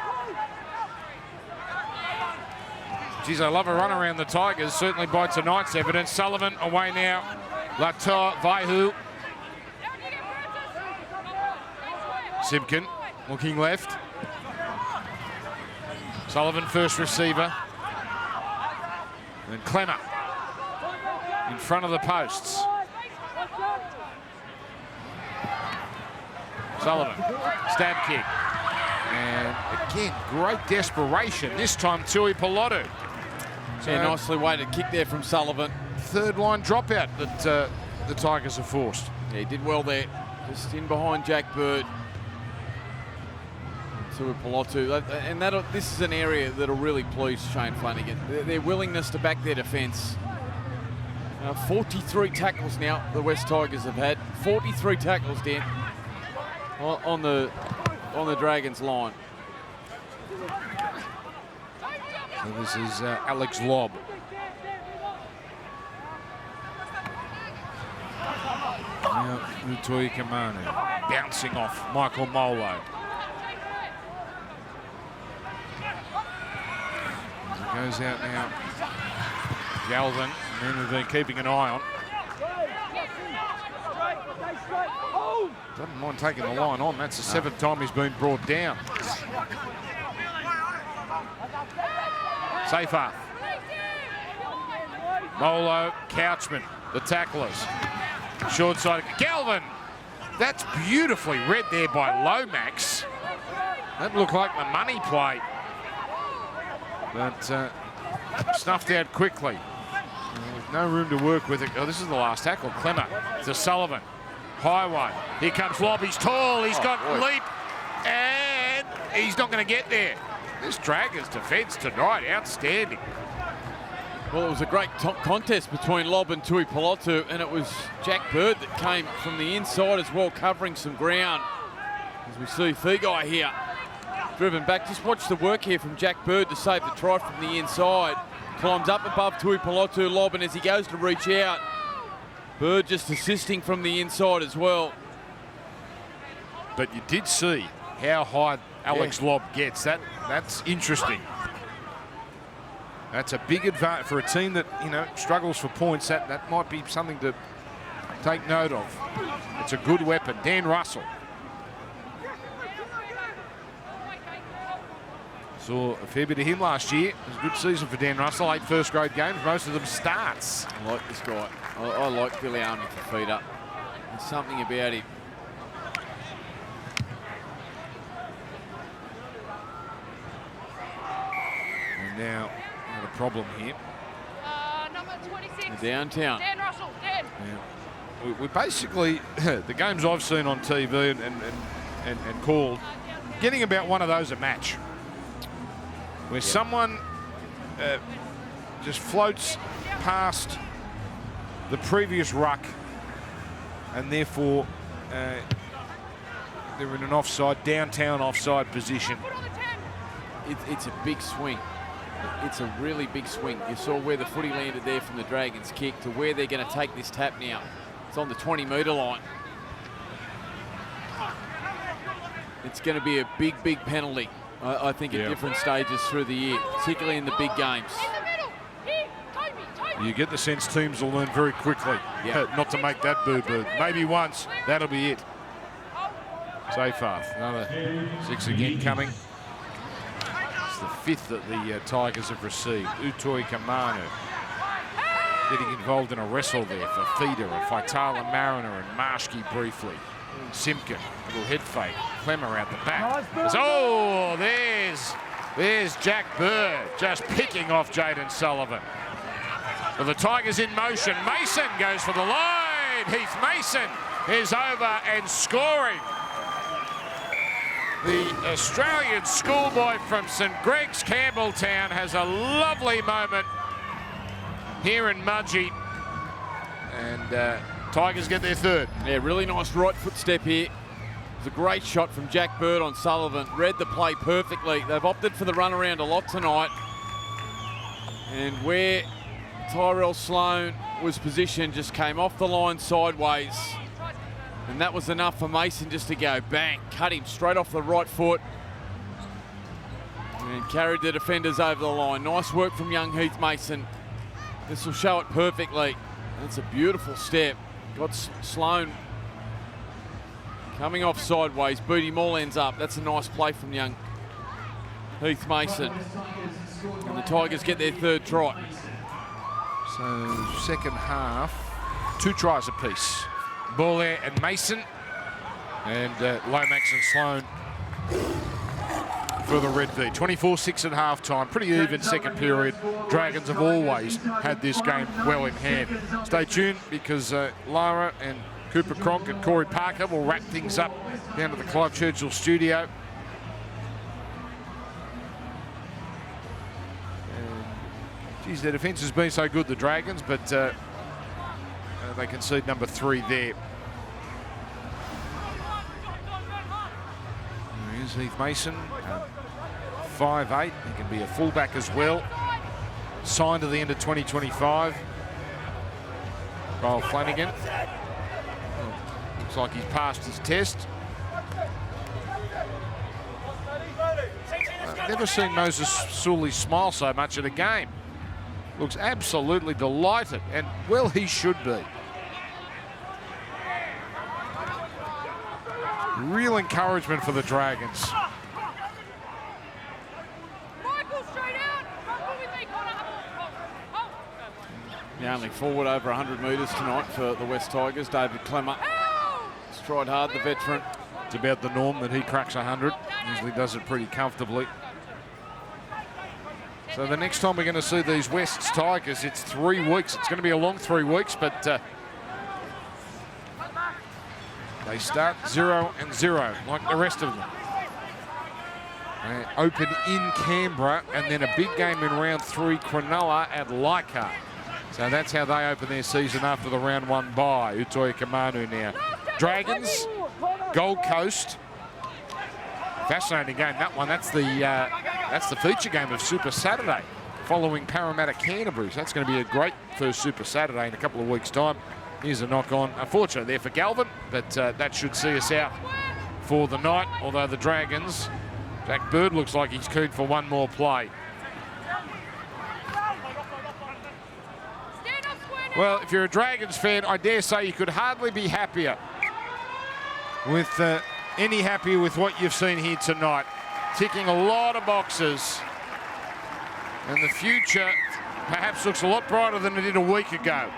Geez, I love a run around the Tigers, certainly by tonight's evidence. Sullivan away now. Latoa Vaihu. Simpkin looking left. Sullivan first receiver. And Clemmer in front of the posts. Sullivan, stab kick. And again, great desperation. This time, Tui Pilotu. Yeah, nicely weighted kick there from Sullivan. Third line dropout that the Tigers have forced. Yeah, he did well there. Just in behind Jack Bird. Tui Pilotu. And this is an area that'll really please Shane Flanagan. Their willingness to back their defence. 43 tackles now the West Tigers have had. 43 tackles, Dan, on the Dragons line. So this is Alex Lobb. Now Utoi Kamanu bouncing off Michael Molo. As it goes out now, Galvin, men have been keeping an eye on. Doesn't mind taking the line on. That's the seventh time he's been brought down. Safer. Molo, Couchman, the tacklers. Short side, Galvin. That's beautifully read there by Lomax. That looked like the money play. But snuffed out quickly. No room to work with it. Oh, this is the last tackle. Clemmer to Sullivan. Highway. Here comes Lobb. He's tall. He's got leap. And he's not going to get there. This Dragons defence tonight, outstanding. Well, it was a great contest between Lobb and Tui Pelotu, and it was Jack Bird that came from the inside as well, covering some ground. As we see Fegai here, driven back. Just watch the work here from Jack Bird to save the try from the inside. Climbs up above Tui Pelotu, Lobb, and as he goes to reach out, Bird just assisting from the inside as well. But you did see how high Alex Lobb gets. That's interesting. That's a big advantage for a team that, you know, struggles for points. That might be something to take note of. It's a good weapon. Dan Russell. Saw a fair bit of him last year. It was a good season for Dan Russell. 8 first-grade games, most of them starts. I like this guy. I like Billy Army for feet up. There's something about him. And now, not a problem here. Number 26. Downtown. Dan Russell, Dan. Yeah. We basically, the games I've seen on TV and called, getting about one of those a match. Where someone just floats past the previous ruck and therefore they're in an offside, downtown offside position. It's a big swing. It's a really big swing. You saw where the footy landed there from the Dragons kick to where they're going to take this tap now. It's on the 20-metre line. It's going to be a big, big penalty, I think, at different stages through the year, particularly in the big games. You get the sense teams will learn very quickly not to make that boo-boo. Maybe once, that'll be it. Seyfarth, another 6 again coming. It's the 5th that the Tigers have received. Utoi Kamanu getting involved in a wrestle there for Feeder and Faitala Mariner and Marshke briefly. Simpkin, little head fake. Clemmer out the back. Oh, there's Jack Bird just picking off Jaden Sullivan. Well, the Tigers in motion. Mason goes for the line. Heath Mason is over and scoring. The Australian schoolboy from St Greg's, Campbelltown, has a lovely moment here in Mudgee. And Tigers get their 3rd. Yeah, really nice right foot step here. It was a great shot from Jack Bird on Sullivan. Read the play perfectly. They've opted for the run around a lot tonight. And where Tyrell Sloan was positioned just came off the line sideways. And that was enough for Mason just to go bang. Cut him straight off the right foot. And carried the defenders over the line. Nice work from young Heath Mason. This will show it perfectly. That's a beautiful step. Got Sloan coming off sideways. Booty Mall ends up. That's a nice play from young Heath Mason. And the Tigers get their 3rd try. So second half, 2 tries apiece. Ball there and Mason. And Lomax and Sloan for the red V. 24-6 at half time. Pretty even second period. Dragons have always had this game well in hand. Stay tuned because Lara and Cooper Cronk and Corey Parker will wrap things up down at the Clive Churchill studio. Geez, their defence has been so good, the Dragons, but they concede number 3 there. Here's Heath Mason. 5'8". He can be a fullback as well. Signed to the end of 2025. Kyle Flanagan. Looks like he's passed his test. I've never seen Moses Sully smile so much at a game. Looks absolutely delighted, and well, he should be. Real encouragement for the Dragons. The only forward over 100 metres tonight for the West Tigers, David Clemmer. He's tried hard, the veteran. It's about the norm that he cracks 100. Usually does it pretty comfortably. So the next time we're going to see these West Tigers, it's 3 weeks. It's going to be a long 3 weeks, but they start 0-0 like the rest of them. They open in Canberra, and then a big game in round 3, Cronulla at Leichhardt. So that's how they open their season after the round 1 bye. Utoya Kamanu now. Dragons, Gold Coast. Fascinating game, that one. That's the feature game of Super Saturday, following Parramatta Canterbury. So that's going to be a great first Super Saturday in a couple of weeks' time. Here's a knock on. Unfortunately there for Galvin, but that should see us out for the night. Although the Dragons, Jack Bird looks like he's keen for one more play. Well, if you're a Dragons fan, I dare say you could hardly be happier with any happier with what you've seen here tonight. Ticking a lot of boxes. And the future perhaps looks a lot brighter than it did a week ago.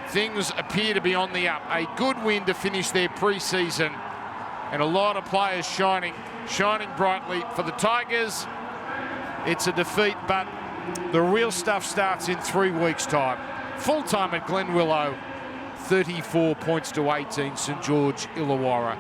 Things appear to be on the up. A good win to finish their pre-season. And a lot of players shining brightly. For the Tigers, it's a defeat, but the real stuff starts in 3 weeks' time. Full time at Glen Willow, 34 points to 18, St George Illawarra.